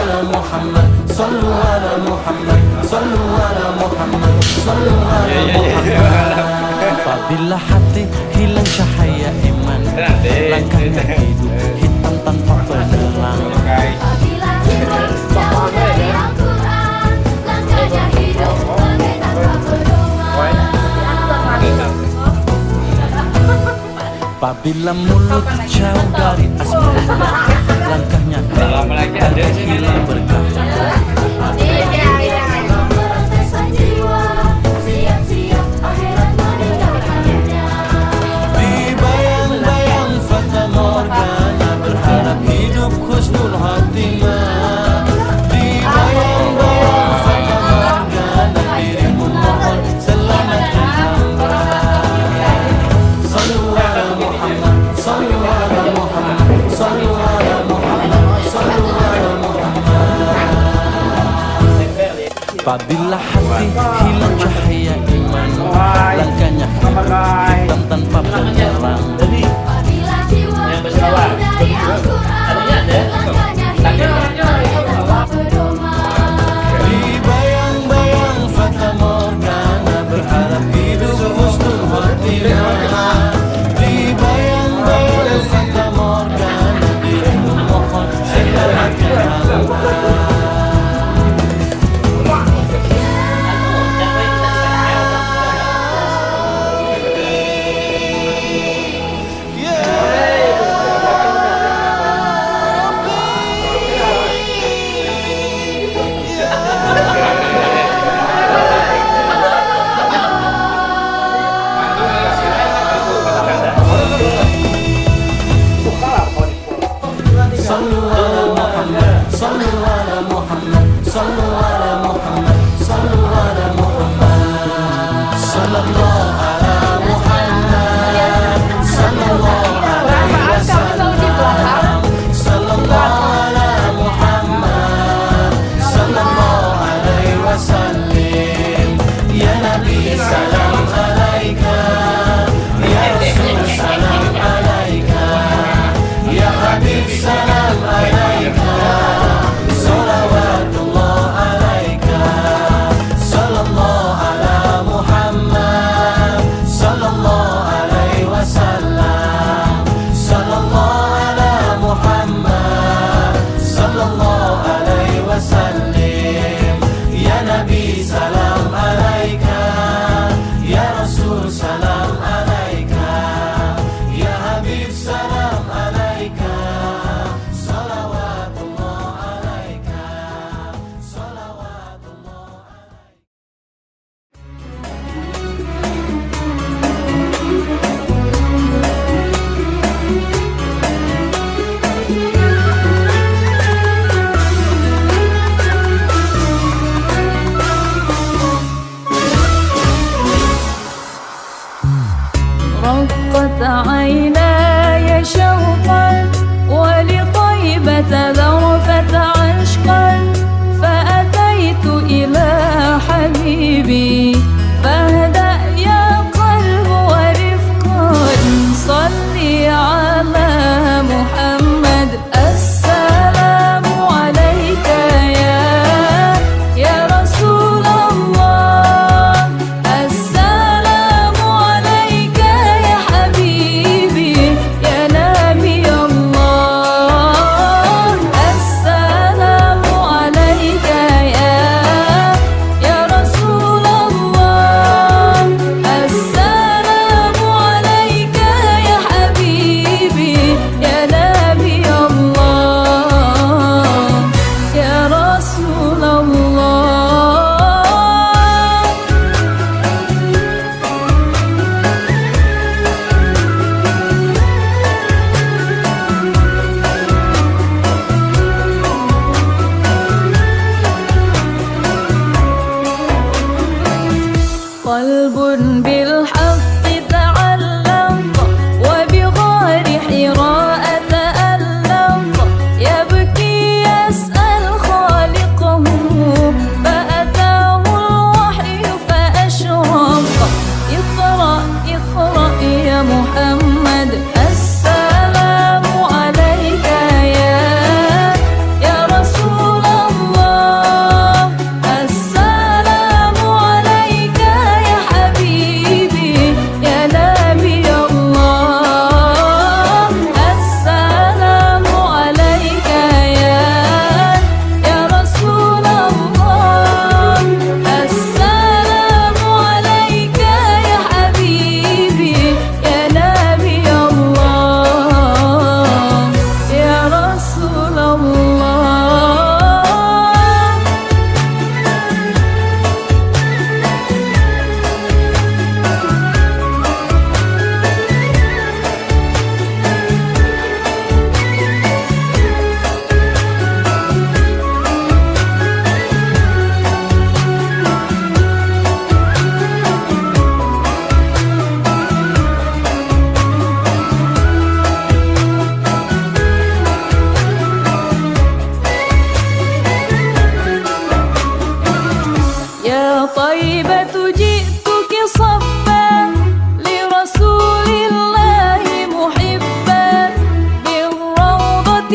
ala Muhammad, sallu ala Muhammad, sallu ala Muhammad, sallu ala Muhammad. Apabila hati hilang cahaya iman, langkahnya hidup hitam tanpa penerang. Apabila hilang jauh dari Al-Quran, langkahnya hidup bagai tanpa pedoman. Apabila mulut jauh dari asmara, langkahnya hilang berkah. Merantai jiwa, siap-siap akhirat meninggalkannya. Di bayang-bayang fata morgana, berharap hidup husnul khatimah. Di bayang-bayang fata morgana, dirimu mohon selamatkan hamba. Sallu ala Muhammad, sallu ala Muhammad, sallu ala Muhammad, sallu ala Muhammad. Apabila hati hilang cahaya iman, langkahnya hitam tanpa penerang. Apabila jiwa jauh dari Al-Quran, langkahnya hidup bagai tanpa pedoman. Di bayang-bayang fata morgana, berharap hidup husnul khatimah. Di bayang-bayang fata morgana, dirimu mohon selamatkan hamba. Sallu ala Muhammad, sallu ala Muhammad, sallu ala Muhammad, sallu ala Muhammad. Sallallahu ala Muhammad, sallallahu alaihi wasallam. Sallallahu ala Muhammad, sallallahu alaihi wasallam. Ya Nabi salam alaika, ya Rasul salam alaika, ya Habib salam alaika, salawatullah alaika.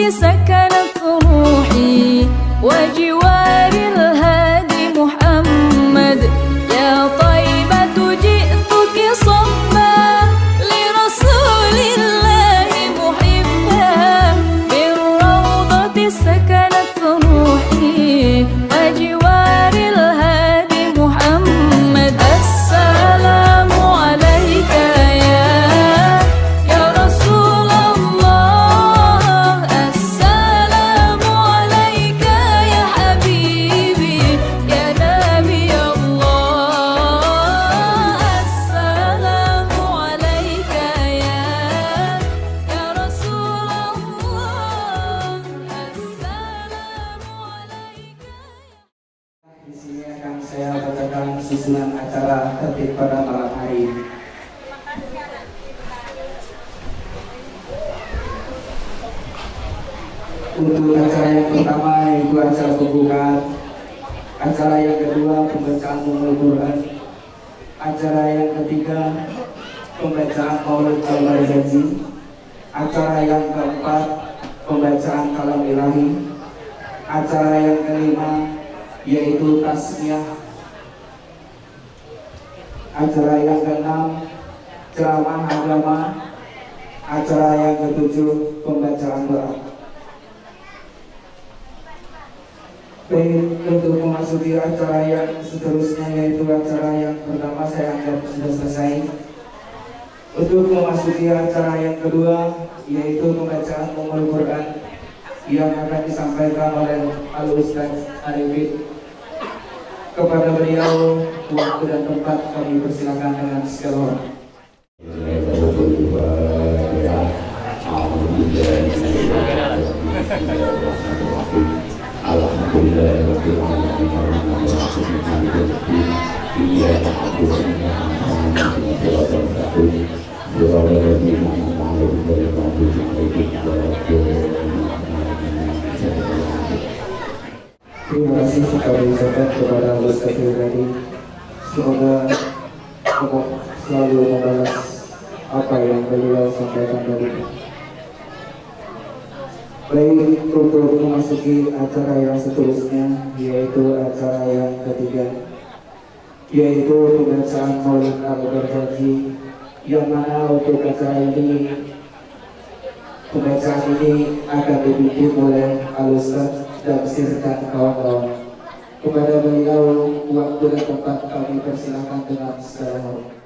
سكنت روحي وجوار الهادي محمد يا طيبة جئتك صبا لرسول الله محبا بالروضة سكنت روحي وجوار الهادي محمد السلام عليك يا رسول الله السلام عليك يا حبيبي يا نبي الله السلام عليك يا رسول الله السلام عليك. Di sini akan saya bacakan susunan acara tertib pada malam hari ini. Untuk acara yang pertama yaitu acara pembukaan, acara yang kedua pembacaan Ummul Quran, acara yang ketiga pembacaan Maulid Al-Barzanji, acara yang keempat pembacaan Kalam Ilahi, acara yang kelima yaitu tasmiyah, acara yang keenam ceramah agama, acara yang ketujuh pembacaan doa. Baik, untuk memasuki acara yang seterusnya yaitu acara yang pertama saya anggap sudah selesai. Untuk memasuki acara yang kedua yaitu pembacaan Ummul Quran yang akan disampaikan oleh Al-Ustaz Arifin. Kepada beliau waktu dan tempat kami persilakan dengan segala hormat. Terima kasih kami ucapkan kepada Ustaz Firdaus. Semoga Allah selalu membalas apa yang beliau sampaikan tadi. Baik, untuk memasuki acara yang seterusnya yaitu acara yang ketiga, yaitu pembacaan Maulid Al-Barzanji, yang mana untuk acara ini pembacaan ini akan dipimpin oleh Al-Ustaz dan beserta kawan-kawan. Kepada beliau waktu dan tempat kami persilakan dengan segala hormat.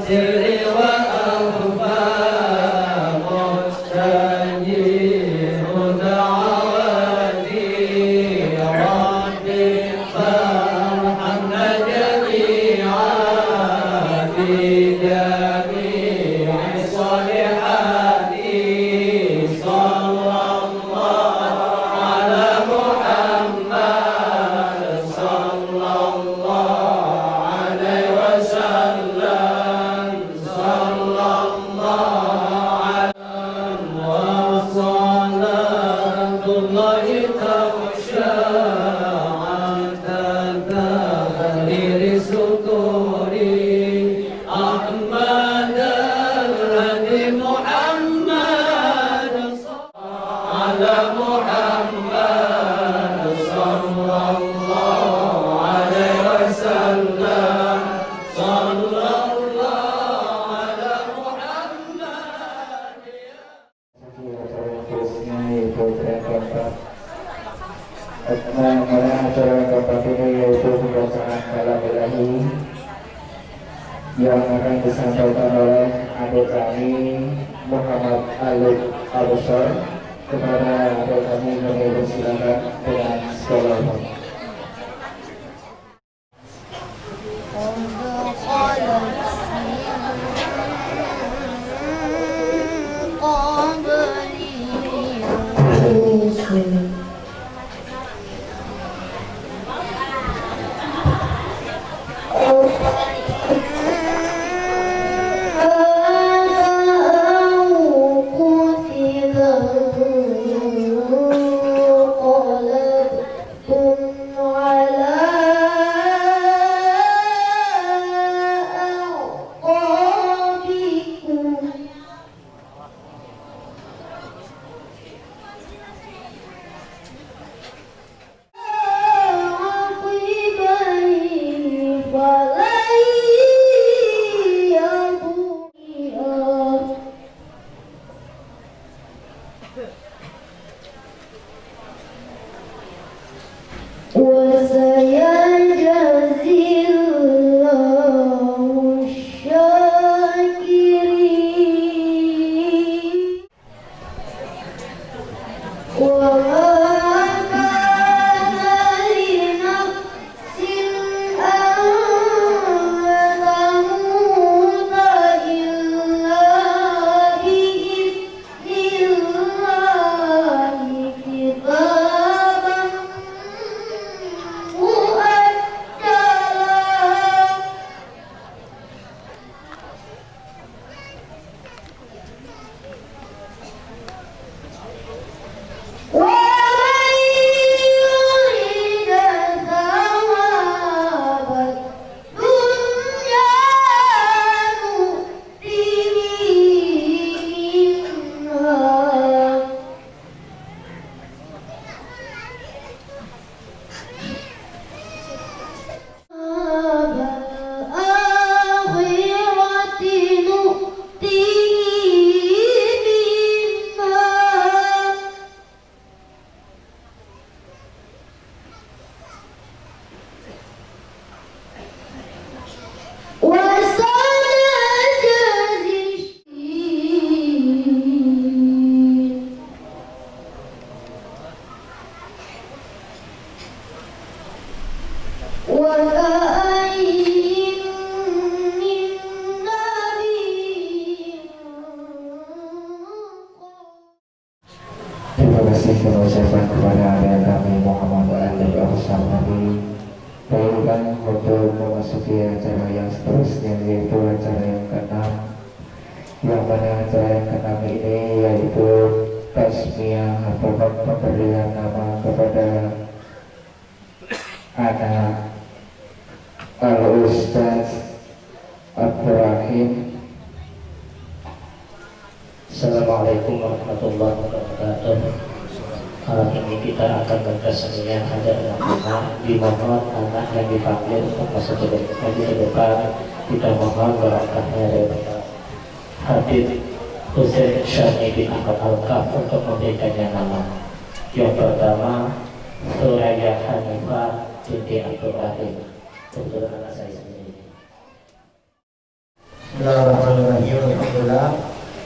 سري وأخفى مستجيب دعواتي ربي فارحمنا جميعا في جميع الصالحات صلى الله على محمد صلى الله عليه وسلم صلى الله عليه وصلاة الله تخشى عند تحرير سطوري أحمد الهدي محمد على محمد صلى الله عليه وسلم صلى الله على محمد Terusnya yaitu tren keempat. Pada acara keempat ini yaitu pembacaan kalam ilahi yang akan disampaikan oleh adik kami Muhammad Alif Abusar. Kepada adik kami silakan dengan sekolah. Terima kasih kami ucapkan kepada adik kami Muhammad Alif Abusar tadi. Baiklah, untuk memasuki acara yang seterusnya yaitu acara yang keenam, yang mana acara yang keenam ini yaitu tasmiyah atau pemberian nama kepada anak Al-Ustaz Abdul Rahim. Assalamualaikum warahmatullahi wabarakatuh. Malam ini kita akan berkesenian ada anak dimohon anak yang dipanggil untuk masuk ke depan. Kita mohon barokahnya dari Habib Husain Syami bin Ahmad Al-Kaf untuk memberikannya nama. Yang pertama Suraya Hanifah binti Abdul Rahim. Untuk anak saya sendiri. Bismillahirrahmanirrahim. Alhamdulillah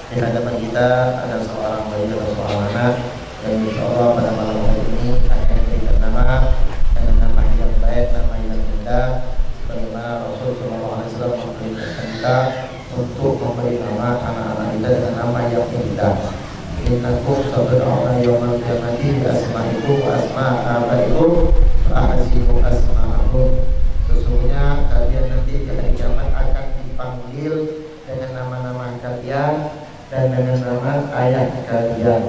di hadapan kita ada seorang bayi dan seorang anak yang insya Allah pada malam hari ini akan diberikan nama dengan nama yang baik, nama yang indah, sebagaimana Rasul Sallallahu Alaihi Wasallam memerintahkan kita untuk memberi nama anak-anak kita dengan nama yang indah. Innakum sabiruna yawmal qiyamati bi asma'ikum wa asma'a abaikum wa ahsinu asma'akum. Sesungguhnya kalian nanti di hari kiamat akan dipanggil dengan nama-nama kalian dan dengan nama ayah kalian.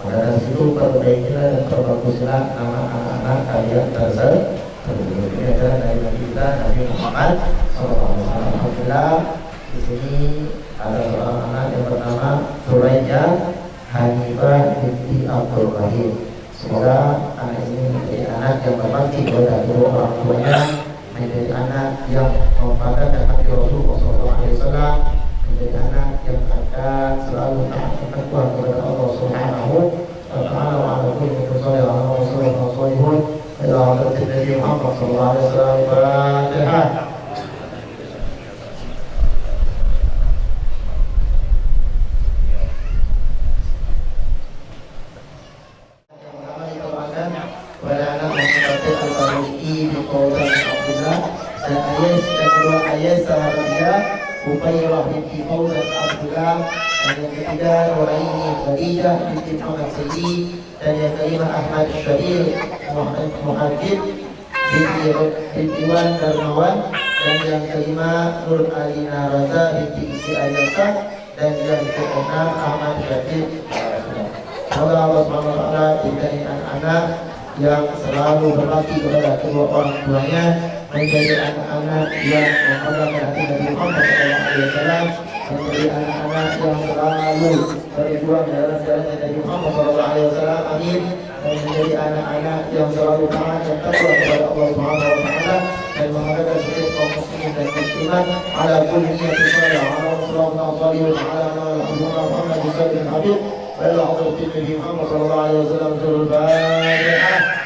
Maka dari situ perbaikilah dan perbaguslah nama anak-anak kalian tersebut. Ini adalah dari Nabi kita Nabi Muhammad SAW. Alhamdulillah di sini ada seorang anak yang bernama Suraya Hanifah binti Abdul Rahim. Semoga anak ini menjadi anak yang berbakti kepada kedua orang tuanya, menjadi anak yang membanggakan hati Rasulullah SAW, menjadi anak yang akan selalu taat bertakwa kepada Allah Subhanahu wa taala wa ala kulli musalli wa ala rasulih wa salihun ila hadratin Nabi Muhammad sallallahu alaihi wasallam. Fatihah. Kepada anak Muhammad Al-Farisi di Kawasan Abdullah dan ayah dan kedua ayah sahabatnya Ubayrah binti Fauzan Abdullah, dan yang ketiga Nuraini Khadijah binti Muhammad Sayyid, dan yang kelima Ahmad Syahir Muhammad binti Wan Darmawan, dan yang kelima Nur Alina Raza binti Isi Alyasa, dan yang keenam Ahmad Syahir. Semoga Allah SWT berikan anak-anak yang selalu berbakti kepada kedua orang tuanya, menjadi anak-anak yang membanggakan hati Nabi Muhammad SAW, menjadi anak-anak yang selalu berjuang dalam jalannya Nabi Muhammad SAW. Amin. Dan menjadi anak-anak yang selalu taat dan takwa kepada Allah Subhanahu wa taala, dan mengadakan setiap kaum muslimin dan muslimat ala kulli niyatin salih ala rasulullah sallallahu alaihi wa Muhammad bin Habib wa ila hadratin Nabi Muhammad sallallahu alaihi wasallam. Al-Fatihah.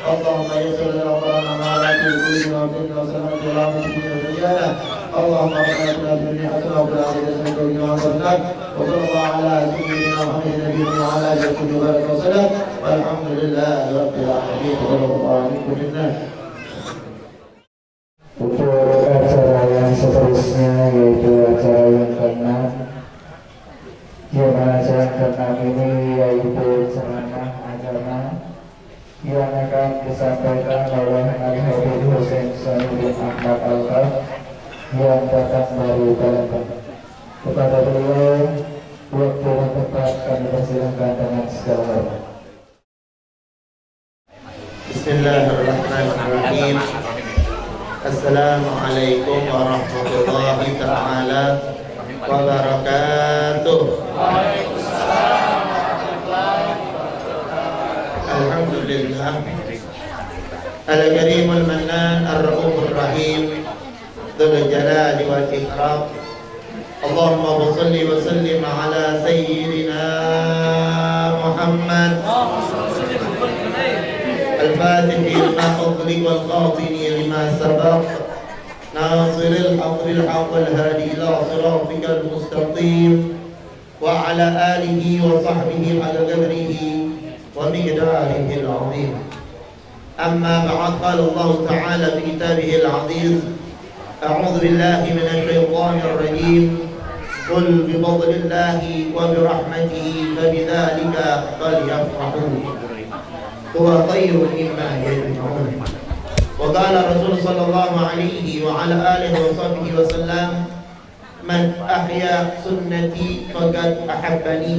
اللهم يسر لنا امرنا ما لا تزغ قلوبنا وسلم برحمتك يا رجالا. اللهم ربنا اتنا في الدنيا حسنه وفي الاخره حسنه وقنا عذاب النار. وصلى الله على سيدنا محمد نبينا وعلى اله وصحبه وبارك وسلم، والحمد لله رب العالمين. صلى الله عليه وسلم. Untuk acara yang seterusnya yaitu acara yang keenam, yang acara yang keenam ini yaitu ceramah agama yang akan disampaikan oleh Al-Habib Husain Sani bin Ahmad Al-Kaf yang datang dari Palembang. Kepada beliau, waktu dan tempat kami persilahkan dengan segala hormat. Bismillahirrahmanirrahim. Assalamualaikum warahmatullahi ta'ala wabarakatuh. Alhamdulillah Al-Karim Al-Mannan Ar-Ra'uf Ar-Rahim Dzul Jalali wal Ikram. Allahumma shalli wa sallim ala sayyidina Muhammad Al-Fatih lima ughliq wal khatim lima sabaq nasiril haqq bil haqq wal hadi ila siratikal mustaqim wa ala alihi wa sahbihi ala qadrihi ومقداره العظيم. أما بعد، قال الله تعالى في كتابه العزيز: أعوذ بالله من الشيطان الرجيم، قل بفضل الله وبرحمته فبذلك فليفرحوا هو خير مما يجمعون. وقال الرسول صلى الله عليه وعلى آله وصحبه وسلم: من أحيا سنتي فقد أحبني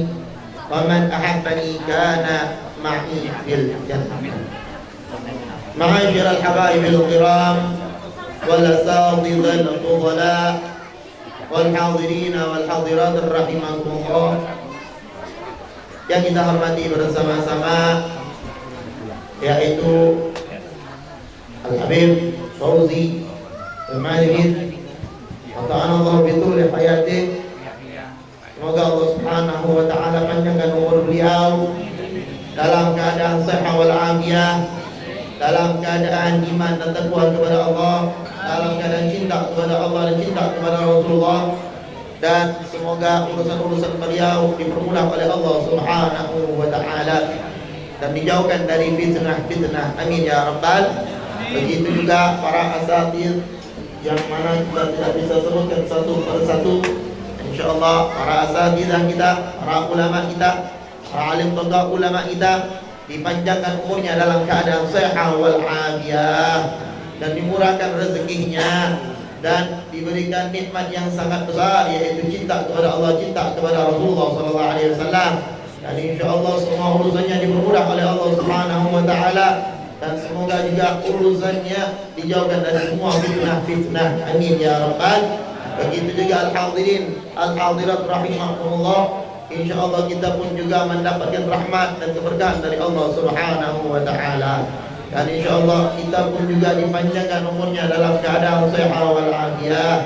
ومن أحبني كان معي في الجنة. معاشر الحبايب الكرام والأساتذة الفضلاء والحاضرين والحاضرات رحمكم الله, yang kita hormati bersama-sama yaitu Al-Habib Fauzi Al-Madrid, Allah bitul hayatih. semoga Allah Subhanahu wa taala panjangkan umur beliau dalam keadaan sehat wal afiat, dalam keadaan iman dan takwa kepada Allah, dalam keadaan cinta kepada Allah dan cinta kepada Rasulullah, dan semoga urusan-urusan beliau dipermudah oleh Allah Subhanahu wa taala dan dijauhkan dari fitnah-fitnah. Amin ya rabbal. Begitu juga para asatidz yang mana kita tidak bisa sebutkan satu persatu. Insyaallah para asatidzah kita, para ulama kita, para alim toga ulama kita dipanjangkan umurnya dalam keadaan sehat wal afiat dan dimurahkan rezekinya dan diberikan nikmat yang sangat besar, yaitu cinta kepada Allah, cinta kepada Rasulullah sallallahu alaihi wasallam. Dan insyaallah semua urusannya dipermudah oleh Allah Subhanahu wa taala dan semoga juga urusannya dijauhkan dari semua fitnah-fitnah. Amin ya rabbal. Begitu juga al-hadirin al-hadirat rahimakumullah. InsyaAllah kita pun juga mendapatkan rahmat dan keberkahan dari Allah Subhanahu wa taala. Dan insyaAllah kita pun juga dipanjangkan umurnya dalam keadaan sehat wal afiat,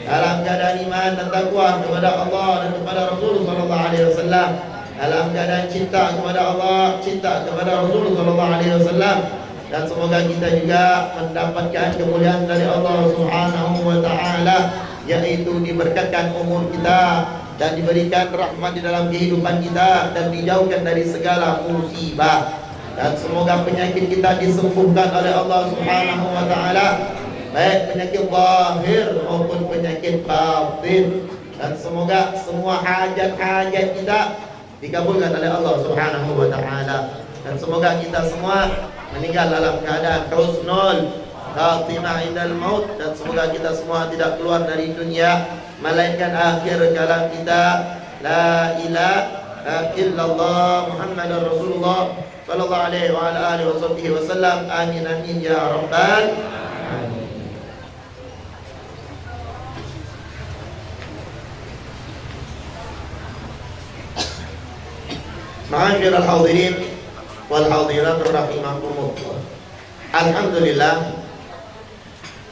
dalam keadaan iman dan takwa kepada Allah dan kepada Rasul sallallahu alaihi wasallam, dalam keadaan cinta kepada Allah, cinta kepada Rasul sallallahu alaihi wasallam, dan semoga kita juga mendapatkan kemuliaan dari Allah Subhanahu wa taala, yaitu diberkatkan umur kita dan diberikan rahmat di dalam kehidupan kita dan dijauhkan dari segala musibah, dan semoga penyakit kita disembuhkan oleh Allah Subhanahu wa taala, baik penyakit zahir maupun penyakit batin, dan semoga semua hajat-hajat kita dikabulkan oleh Allah Subhanahu wa taala, dan semoga kita semua meninggal dalam keadaan husnul khatimah indal maut, dan semoga kita semua tidak keluar dari dunia melainkan akhir kalam kita la ilaha illallah Muhammadar Rasulullah sallallahu alaihi wa ala alihi wasallam. Amin amin ya rabbal alamin. Ma'asyiral hadirin wal hadirat rahimakumullah. Alhamdulillah,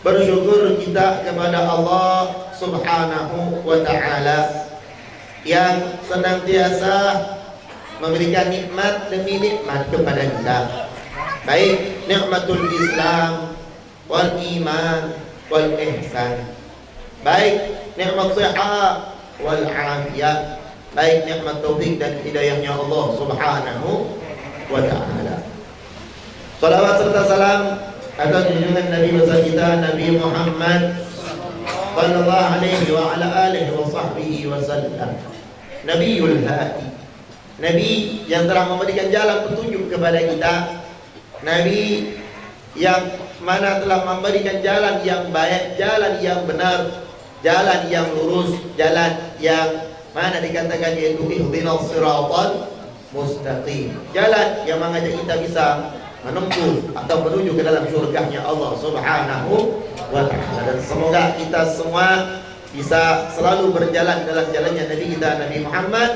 bersyukur kita kepada Allah Subhanahu wa ta'ala yang senantiasa memberikan nikmat demi nikmat kepada kita, baik nikmatul Islam wal iman wal ihsan, baik nikmat sehat wal afiyah, baik nikmat taufik dan hidayahnya Allah Subhanahu wa ta'ala. Salawat serta salam atas junjungan Nabi besar kita Nabi Muhammad sallallahu alaihi wa ala alihi wa sahbihi wasallam. Nabiul hadi, Nabi yang telah memberikan jalan petunjuk kepada kita, Nabi yang mana telah memberikan jalan yang baik, jalan yang benar, jalan yang lurus, jalan yang mana dikatakan yaitu ihdinas siratal mustaqim, jalan yang mengajak kita bisa menempuh atau menuju ke dalam surganya Allah Subhanahu wa ta'ala. Dan semoga kita semua bisa selalu berjalan dalam jalannya Nabi kita Nabi Muhammad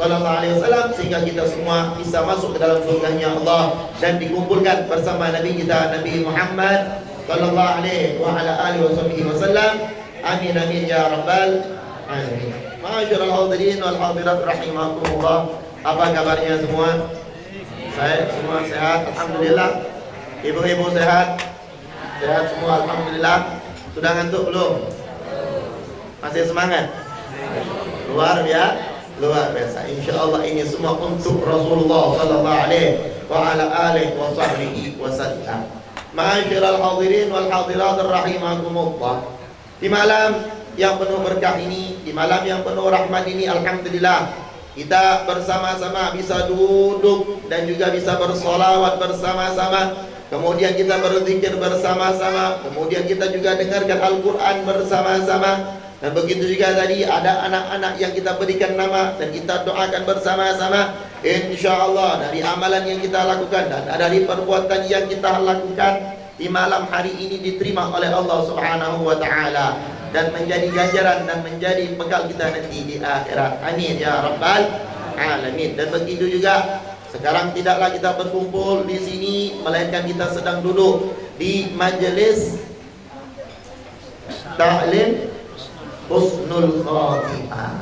sallallahu alaihi wasallam, sehingga kita semua bisa masuk ke dalam surganya Allah dan dikumpulkan bersama Nabi kita Nabi Muhammad sallallahu alaihi wa ala alihi wasallam. Amin amin ya rabbal alamin. Ma'asyiral hadirin wal hadirat rahimakumullah. Apa kabarnya semua? Saya semua sehat, alhamdulillah. Ibu-ibu sehat? Sehat semua, alhamdulillah. Sudah ngantuk belum? Masih semangat? Luar biasa. Insyaallah ini semua untuk Rasulullah sallallahu alaihi wa ala alihi wa sahbihi wasallam. Ma'asyiral hadirin wal hadirat rahimakumullah. Di malam yang penuh berkah ini, di malam yang penuh rahmat ini, alhamdulillah kita bersama-sama bisa duduk dan juga bisa bersolawat bersama-sama, kemudian kita berzikir bersama-sama, kemudian kita juga dengarkan Al-Quran bersama-sama, dan begitu juga tadi ada anak-anak yang kita berikan nama dan kita doakan bersama-sama. InsyaAllah dari amalan yang kita lakukan dan dari perbuatan yang kita lakukan di malam hari ini diterima oleh Allah Subhanahu wa ta'ala dan menjadi ganjaran dan menjadi bekal kita nanti di akhirat. Amin ya rabbal alamin. Dan begitu juga sekarang tidaklah kita berkumpul di sini, melainkan kita sedang duduk di majelis ta'lim husnul khatimah.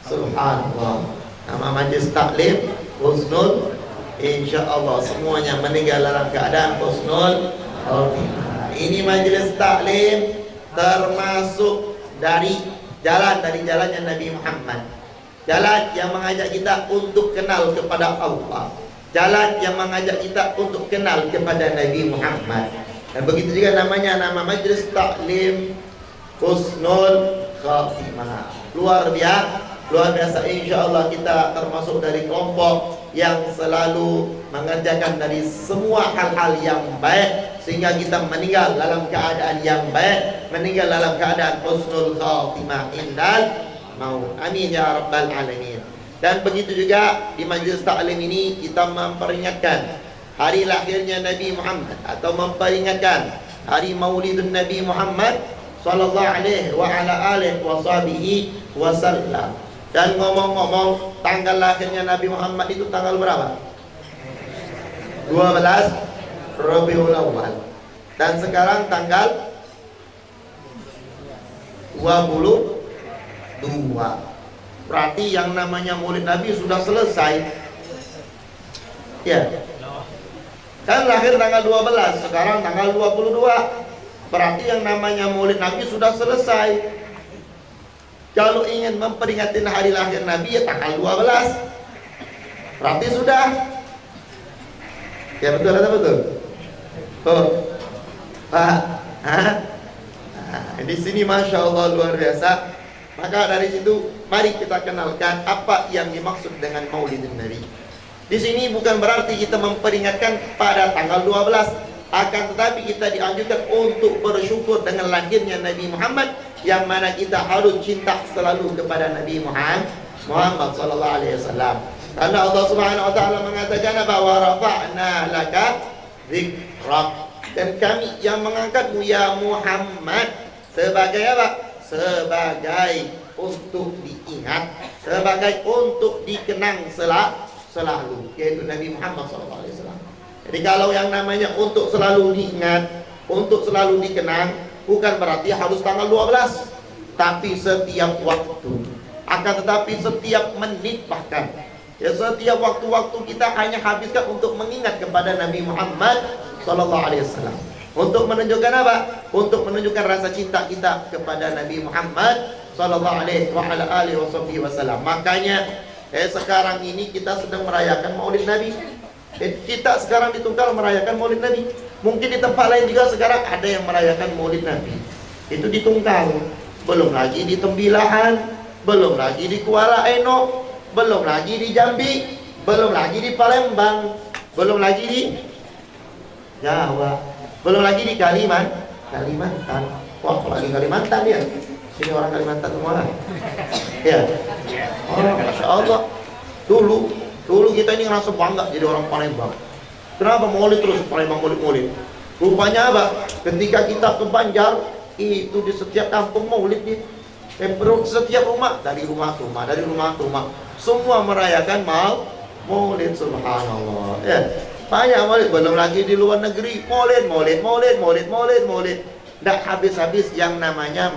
Subhanallah. Nama majlis taklim husnul, insya Allah semuanya meninggal dalam keadaan husnul khotimah. Ini majlis taklim termasuk dari jalannya Nabi Muhammad. Jalan yang mengajak kita untuk kenal kepada Allah. Jalan yang mengajak kita untuk kenal kepada Nabi Muhammad. Dan begitu juga namanya nama majlis taklim husnul khatimah. Luar biasa, insya Allah kita termasuk dari kelompok yang selalu mengerjakan dari semua hal-hal yang baik, sehingga kita meninggal dalam keadaan yang baik, meninggal dalam keadaan husnul khatimah indal maut. Amin ya rabbal alamin. Dan begitu juga di majlis taklim ini kita memperingatkan hari lahirnya Nabi Muhammad, atau memperingatkan hari maulidun Nabi Muhammad sallallahu alaihi wa ala alihi wa sahbihi wasallam. Dan ngomong-ngomong, tanggal lahirnya Nabi Muhammad itu tanggal berapa? 12 Rabiul Awal. Dan sekarang tanggal 22. Berarti yang namanya Maulid Nabi sudah selesai. Ya. Kan lahir tanggal 12, sekarang tanggal 22. Berarti yang namanya Maulid Nabi sudah selesai. Kalau ingin memperingati hari lahir Nabi ya tanggal 12. Berarti sudah. Ya betul atau betul? Oh. Di sini Masya Allah luar biasa. Maka dari situ mari kita kenalkan apa yang dimaksud dengan Maulidin Nabi. Di sini bukan berarti kita memperingatkan pada tanggal 12, akan tetapi kita dianjurkan untuk bersyukur dengan lahirnya Nabi Muhammad, yang mana kita harus cinta selalu kepada Nabi Muhammad sallallahu alaihi wasallam. Karena Allah Subhanahu wa taala mengatakan bahwa rafa'na laka dzikrak, dan kami yang mengangkatmu ya Muhammad sebagai apa? Sebagai untuk diingat, sebagai untuk dikenang selalu, yaitu Nabi Muhammad sallallahu alaihi wasallam. Jadi kalau yang namanya untuk selalu diingat, untuk selalu dikenang, bukan berarti harus tanggal 12, tapi setiap waktu. Akan tetapi setiap menit, bahkan ya setiap waktu-waktu kita hanya habiskan untuk mengingat kepada Nabi Muhammad sallallahu alaihi wasallam. Untuk menunjukkan apa? Untuk menunjukkan rasa cinta kita kepada Nabi Muhammad sallallahu alaihi wasallam. Makanya sekarang ini kita sedang merayakan Maulid Nabi. Kita sekarang di Tunggal merayakan Maulid Nabi. Mungkin di tempat lain juga sekarang ada yang merayakan Maulid Nabi. Itu di Tunggal. Belum lagi di Tembilahan, belum lagi di Kuala Eno, belum lagi di Jambi, belum lagi di Palembang, belum lagi di Jawa, belum lagi di Kalimantan. Wah, lagi Kalimantan ya. Sini orang Kalimantan semua. Ya. Oh, Masya Allah. Dulu kita ini ngerasa bangga jadi orang Palembang. Kenapa Maulid terus Palembang Maulid? Rupanya apa? Ketika kita ke Banjar, itu di setiap kampung Maulid di setiap rumah, dari rumah ke rumah, semua merayakan Maulid. Subhanallah. Ya. Banyak Maulid, belum lagi di luar negeri Maulid. Tidak habis-habis yang namanya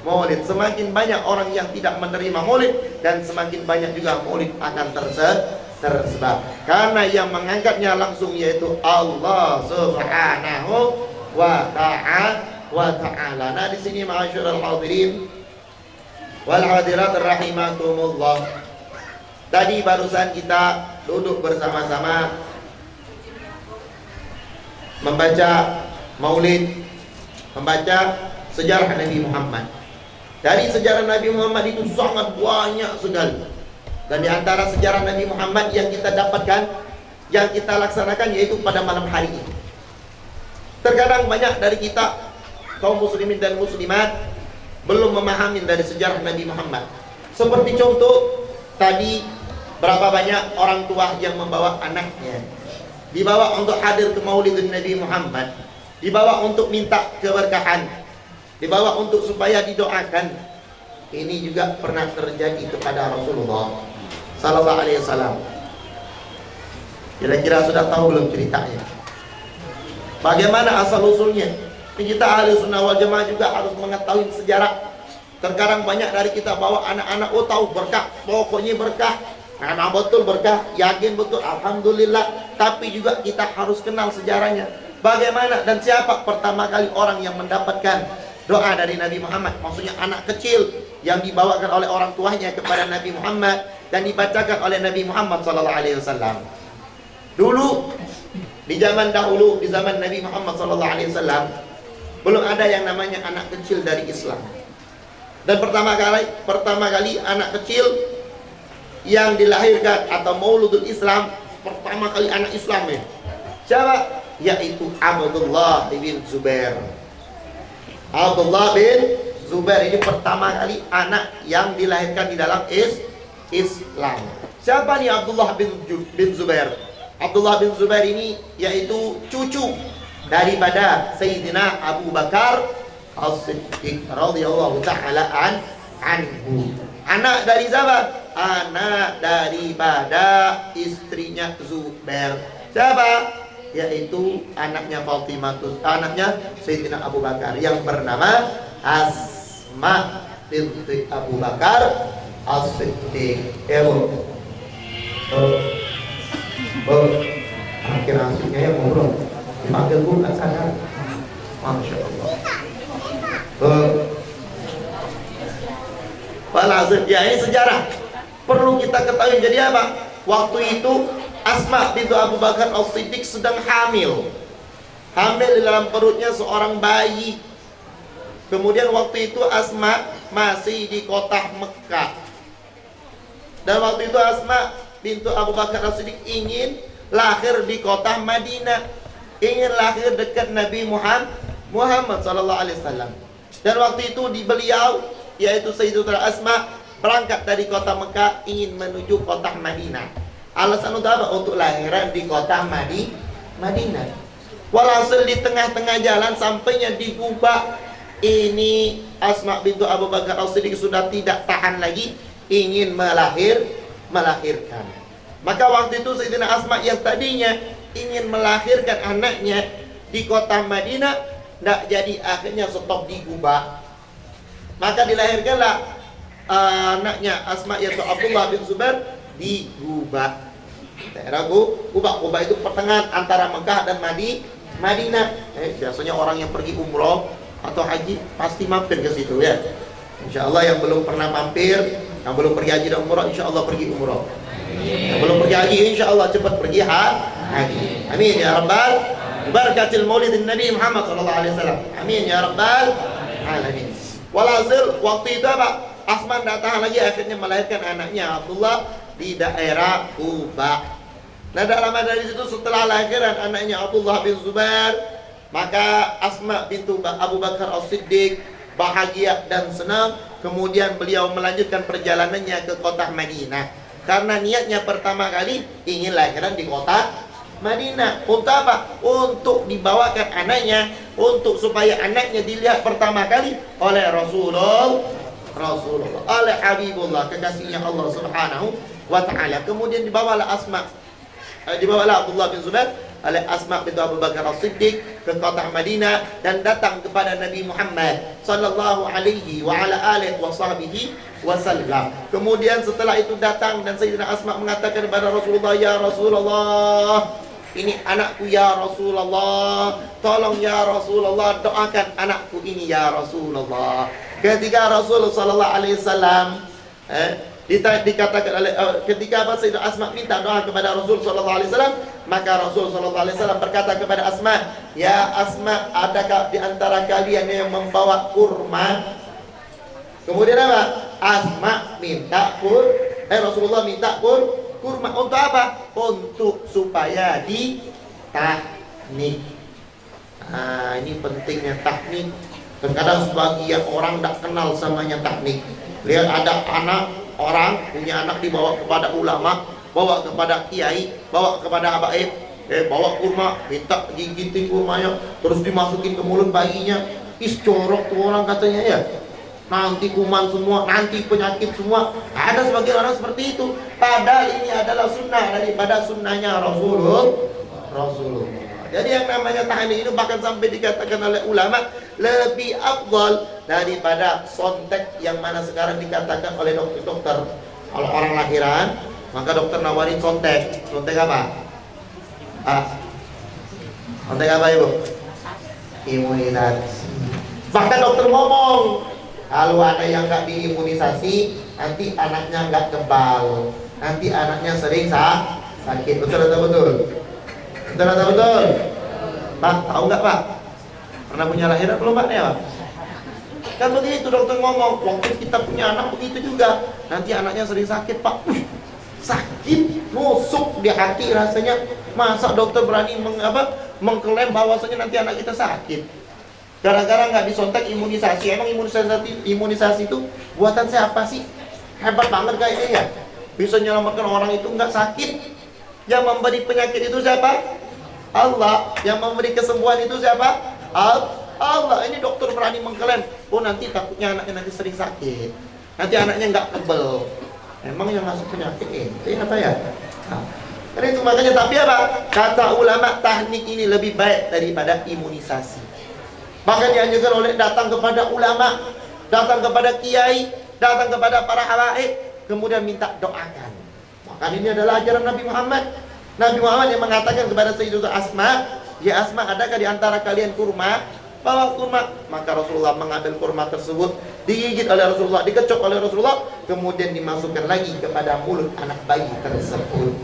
Maulid. Semakin banyak orang yang tidak menerima Maulid, dan semakin banyak juga Maulid akan tersebar. Karena yang mengangkatnya langsung yaitu Allah Subhanahu wa ta'ala. Nah, di sini ma'asyiral hadirin wal hadirat rahimakumullah. Tadi barusan kita duduk bersama-sama membaca Maulid, membaca sejarah Nabi Muhammad. Dari sejarah Nabi Muhammad itu sangat banyak sekali. Dan di antara sejarah Nabi Muhammad yang kita dapatkan, yang kita laksanakan, yaitu pada malam hari ini. Terkadang banyak dari kita, kaum muslimin dan muslimat, belum memahami dari sejarah Nabi Muhammad. Seperti contoh, tadi berapa banyak orang tua yang membawa anaknya, dibawa untuk hadir ke Maulid Nabi Muhammad, dibawa untuk minta keberkahan, dibawa untuk supaya didoakan. Ini juga pernah terjadi kepada Rasulullah sallallahu alaihi wasallam. Kira-kira sudah tahu belum ceritanya? Bagaimana asal usulnya? Kita ahli sunnah wal jamaah juga harus mengetahui sejarah. Terkadang banyak dari kita bawa anak-anak, oh tahu berkah, pokoknya berkah. Memang betul berkah, yakin betul, alhamdulillah. Tapi juga kita harus kenal sejarahnya. Bagaimana dan siapa pertama kali orang yang mendapatkan doa dari Nabi Muhammad? Maksudnya anak kecil yang dibawakan oleh orang tuanya kepada Nabi Muhammad dan dibacakan oleh Nabi Muhammad SAW. Dulu di zaman dahulu, di zaman Nabi Muhammad SAW, belum ada yang namanya anak kecil dari Islam. Dan pertama kali anak kecil yang dilahirkan atau mauludul Islam, pertama kali anak Islam ya. Siapa? Yaitu Abdullah bin Zubair. Abdullah bin Zubair ini pertama kali anak yang dilahirkan di dalam Islam. Siapa nih Abdullah bin Zubair? Abdullah bin Zubair ini yaitu cucu daripada Sayyidina Abu Bakar As-Siddiq radhiyallahu ta'ala anhu. Anak dari siapa? Anak daripada istrinya Zubair. Siapa? Yaitu anaknya Fatimah, anaknya Sayyidina Abu Bakar yang bernama Asma binti Abu Bakar As-Siddiq. Akhir asiknya ya ngobrol. Dipanggil pun nggak sadar. Masya Allah. Walhasil ya, ini sejarah perlu kita ketahui. Jadi apa? Waktu itu Asma bintu Abu Bakar As-Siddiq sedang hamil di dalam perutnya seorang bayi. Kemudian waktu itu Asma masih di kota Mekah. Dan waktu itu Asma bintu Abu Bakar As-Siddiq ingin lahir di kota Madinah, ingin lahir dekat Nabi Muhammad SAW. Dan waktu itu di beliau, yaitu Sayyidatul Asma, berangkat dari kota Mekah ingin menuju kota Madinah. Alasan untuk apa? Untuk lahiran di kota Madinah. Walhasil di tengah-tengah jalan sampainya di Quba, ini Asma bintu Abu Bakar As-Siddiq sudah tidak tahan lagi, ingin melahirkan. Maka waktu itu Sayyidina Asma yang tadinya ingin melahirkan anaknya di kota Madinah, tidak jadi, akhirnya stop di Quba. Maka dilahirkanlah anaknya Asma yaitu Abdullah bin Zubair di Quba. Daerah Quba itu pertengahan antara Mekah dan Madinah. Biasanya orang yang pergi umroh atau haji pasti mampir ke situ ya. Insya Allah yang belum pernah mampir, yang belum pergi haji dan umroh, insya Allah pergi umroh. Yang belum pergi haji, insya Allah cepat pergi haji. Amin ya Rabbal Barakatil Maulidin Nabi Muhammad SAW. Amin ya Rabbal Alamin. Walhasil waktu itu apa? Asma datang lagi, akhirnya melahirkan anaknya Abdullah di daerah Quba. Nah, tak lama dari situ setelah lahiran anaknya Abdullah bin Zubair, maka Asma bintu Abu Bakar As-Siddiq bahagia dan senang. Kemudian beliau melanjutkan perjalanannya ke kota Madinah, karena niatnya pertama kali ingin lahiran di kota Madinah. Untuk apa? Untuk dibawakan anaknya, untuk supaya anaknya dilihat pertama kali oleh Rasulullah, oleh Habibullah, kekasihnya Allah Subhanahu wa Ta'ala. Kemudian dibawalah Abdullah bin Zubair oleh Asma bintu Abu Bakar As-Siddiq ke kota Madinah dan datang kepada Nabi Muhammad sallallahu alaihi wa ala alihi wa sahbihi wasallam. Kemudian setelah itu datang dan Sayyidina Asma mengatakan kepada Rasulullah, ya Rasulullah, ini anakku ya Rasulullah, tolong ya Rasulullah doakan anakku ini ya Rasulullah. Ketika Rasul sallallahu alaihi wasallam dikatakan oleh ketika Sayyidah Asma minta doa kepada Rasul sallallahu alaihi wasallam, maka Rasul sallallahu alaihi wasallam berkata kepada Asma, ya Asma, adakah di antara kalian yang membawa kurma? Kemudian apa? Asma minta Rasulullah minta kurma. Untuk apa? Untuk supaya ditahnik. Nah, ini pentingnya tahnik. Terkadang sebagian orang tidak kenal samanya tahnik. Lihat ada orang punya anak dibawa kepada ulama, bawa kepada kiai, bawa kepada habaib, bawa kurma, minta gigitin kurmanya, terus dimasukin ke mulut bayinya. Corok tuh orang katanya ya. Nanti kuman semua, nanti penyakit semua. Ada sebagian orang seperti itu. Padahal ini adalah sunnah daripada sunnahnya Rasulullah. Jadi yang namanya tahnik itu bahkan sampai dikatakan oleh ulama lebih afdal daripada sontek yang mana sekarang dikatakan oleh dokter-dokter. Kalau orang lahiran, maka dokter nawarin sontek. Sontek apa? Sontek apa ibu? Imunisasi. Bahkan dokter ngomong, kalau ada yang nggak diimunisasi, nanti anaknya nggak kebal, nanti anaknya sering sakit. Betul atau betul? Betul atau betul? Pak, tahu nggak Pak? Pernah punya lahiran belum Pak? Ya Pak? Kan begitu dokter ngomong, waktu kita punya anak begitu juga, nanti anaknya sering sakit Pak. Sakit, nusuk di hati rasanya. Masa dokter berani mengklaim bahwasanya nanti anak kita sakit? Gara-gara nggak disontek imunisasi. Emang imunisasi itu buatan siapa sih? Hebat banget kayaknya ya. Bisa menyelamatkan orang itu nggak sakit. Yang memberi penyakit itu siapa? Allah. Yang memberi kesembuhan itu siapa? Allah. Ini dokter berani mengklaim, oh nanti takutnya anaknya nanti sering sakit, nanti anaknya nggak kebel. Emang yang masuk penyakit ini apa ya? Karena itu makanya, tapi apa? Kata ulama, teknik ini lebih baik daripada imunisasi. Bahkan dianjurkan oleh datang kepada ulama, datang kepada kiai, datang kepada para habaib, kemudian minta doakan. Maka ini adalah ajaran Nabi Muhammad. Nabi Muhammad yang mengatakan kepada Sayyidatuna Asma, ya Asma, adakah di antara kalian kurma? Bawa kurma. Maka Rasulullah mengambil kurma tersebut, digigit oleh Rasulullah, dikecok oleh Rasulullah, kemudian dimasukkan lagi kepada mulut anak bayi tersebut.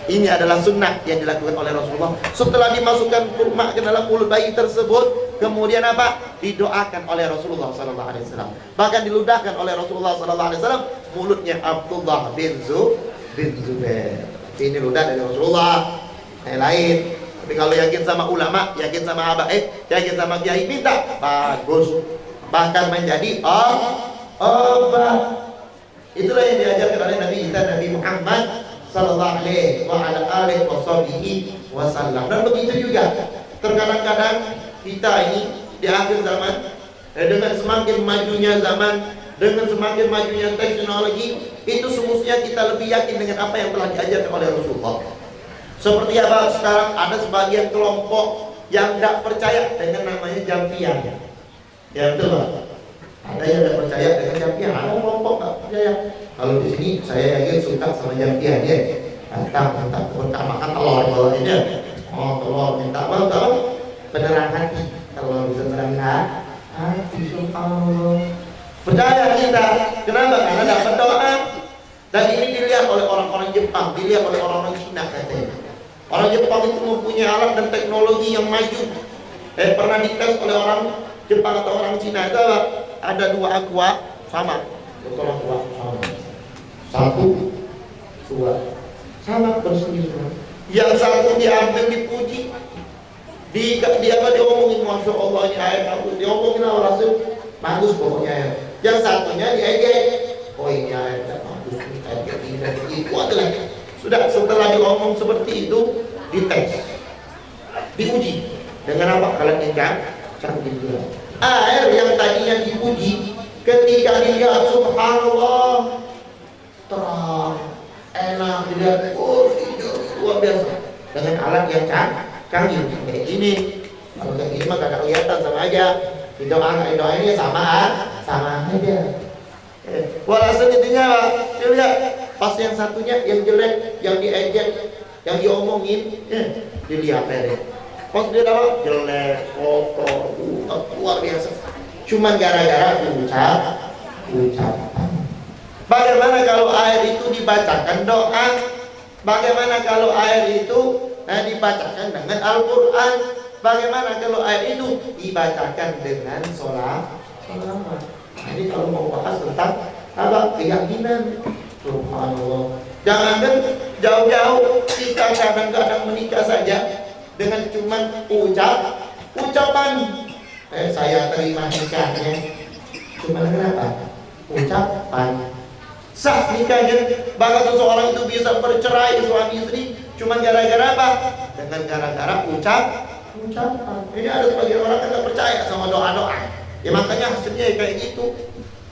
Ini adalah sunnah yang dilakukan oleh Rasulullah. Setelah dimasukkan kurma ke dalam mulut bayi tersebut, kemudian apa? Didoakan oleh Rasulullah SAW. Bahkan diludahkan oleh Rasulullah SAW mulutnya Abdullah bin Zubair. Ini ludah dari Rasulullah. Yang lain. Tapi kalau yakin sama ulama, yakin sama habaib, yakin sama kiai, minta bagus. Bahkan menjadi obat. Itulah yang diajarkan oleh Nabi kita, Nabi Muhammad sallallahu alaihi wasallam. Dan begitu juga terkadang-kadang kita ini di akhir zaman, dengan semakin majunya zaman, dengan semakin majunya teknologi, itu semestinya kita lebih yakin dengan apa yang telah diajarkan oleh Rasulullah. Seperti apa sekarang ada sebagian kelompok yang tidak percaya dengan namanya jampian. Ya betul Pak? Ada yang tidak percaya dengan jampian, ada kelompok tidak percaya. Kalau di sini saya yakin suka sama jampian ya. Minta makan telur bawain ya. Oh telur, minta apa? Beneran hati. Telur bisa beneran hati. Subhanallah. Percaya kita. Kenapa? Karena dapat doa. Dan ini dilihat oleh orang-orang Jepang, dilihat oleh orang-orang Cina katanya. Orang Jepang itu mempunyai alat dan teknologi yang maju. Pernah dites oleh orang Jepang atau orang Cina itu ada dua aqua sama. Betul aqua sama. Satu, dua, sama bersih semua. Yang satu diambil dipuji, diomongin masya Allah ini air bagus, diomongin Allah Rasul bagus pokoknya ya. Yang satunya diejek, oh ini air bagus, ini itu adalah sudah. Setelah diomong seperti itu, dites, diuji dengan apa? Kalian ingkar, cantik juga. Air yang tadinya dipuji, ketika dilihat subhanallah terang, enak dilihat, luar biasa. Dengan alat yang canggih kayak gini. Kalau kayak gini mah kadang kelihatan sama aja. Doa-doa ini sama aja. Walhasil intinya lihat pas yang satunya yang jelek, yang diejek, yang diomongin, dilihat ya. Pas dia apa? Jelek, kotor, luar biasa. Cuman gara-gara ucapan. Bagaimana kalau air itu dibacakan doa? Bagaimana kalau air itu dibacakan dengan Al-Quran? Bagaimana kalau air itu dibacakan dengan sholat? Jadi kalau mau bahas tentang apa? Keyakinan. Subhanallah. Jangan jauh-jauh, kita kadang-kadang menikah saja dengan cuman ucapan. Saya terima nikahnya. Cuman kenapa? Ucapan. Sah nikahnya. Bahkan seseorang itu bisa bercerai suami istri cuman gara-gara apa? Dengan gara-gara ucapan. Ini ada sebagian orang yang tidak percaya sama doa-doa. Ya makanya hasilnya kayak gitu.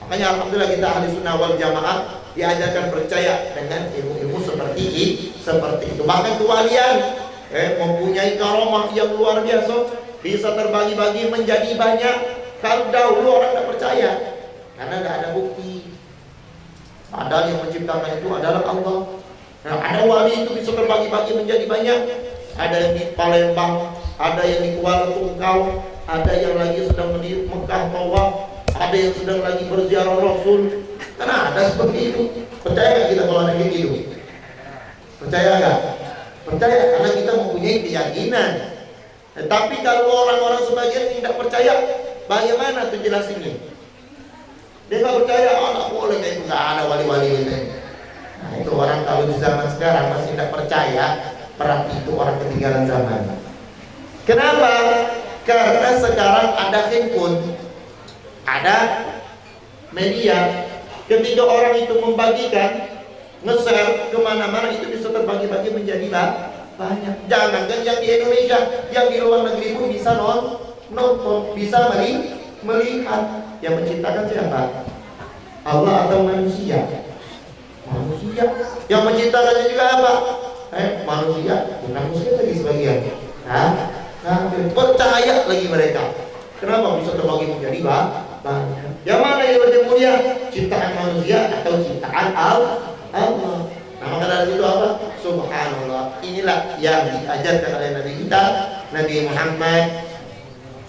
Makanya alhamdulillah kita ahli sunnah wal jamaah diajarkan percaya dengan ilmu-ilmu seperti itu. Bahkan kewalian mempunyai karomah yang luar biasa, bisa terbagi-bagi menjadi banyak. Kalau dahulu orang tidak percaya karena tidak ada bukti. Padahal yang menciptakan itu adalah Allah. Nah, ada wali itu bisa terbagi-bagi menjadi banyak. Ada yang di Palembang, ada yang di Kuala Tungkal, ada yang lagi sedang di Mekah tawaf, ada yang sedang lagi berziarah Rasul. Karena ada seperti itu. Percaya nggak kita kalau ada kayak gitu? Percaya nggak? Percaya karena kita mempunyai keyakinan. Tapi kalau orang-orang sebagian tidak percaya, bagaimana tuh jelasinnya? Dia nggak percaya, oh nggak boleh kayak itu, nggak ada wali-wali itu. Nah itu orang kalau di zaman sekarang masih tidak percaya, berarti itu orang ketinggalan zaman. Kenapa? Karena sekarang ada handphone, ada media. Ketika orang itu membagikan, nge-share kemana-mana, itu bisa terbagi-bagi menjadi banyak. Jangankan yang di Indonesia, yang di luar negeri pun bisa nonton, bisa melihat. Yang menciptakan siapa? Allah atau manusia? Manusia. Yang menciptakannya juga apa? Manusia. Manusia lagi sebagian. Nah, percaya lagi mereka. Kenapa bisa terbagi menjadi banyak? Yang mana yang lebih mulia? Ciptaan manusia atau ciptaan Allah? Nah, maka dari itu apa? Subhanallah. Inilah yang diajarkan oleh Nabi kita, Nabi Muhammad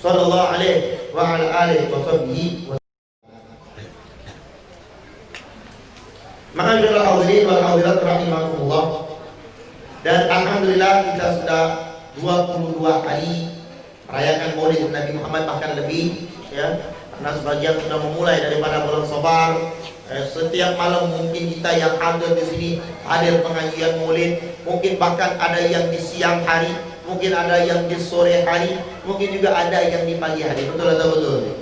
sallallahu alaihi wa ala alihi wa sahbihi. Ma'asyiral hadirin wal hadirat rahimakumullah. Dan alhamdulillah kita sudah 22 kali merayakan Maulid Nabi Muhammad, bahkan lebih ya. Karena sebagian sudah memulai daripada bulan Safar. Setiap malam mungkin kita yang hadir di sini hadir pengajian Maulid, mungkin bahkan ada yang di siang hari, mungkin ada yang di sore hari, mungkin juga ada yang di pagi hari. Betul atau betul?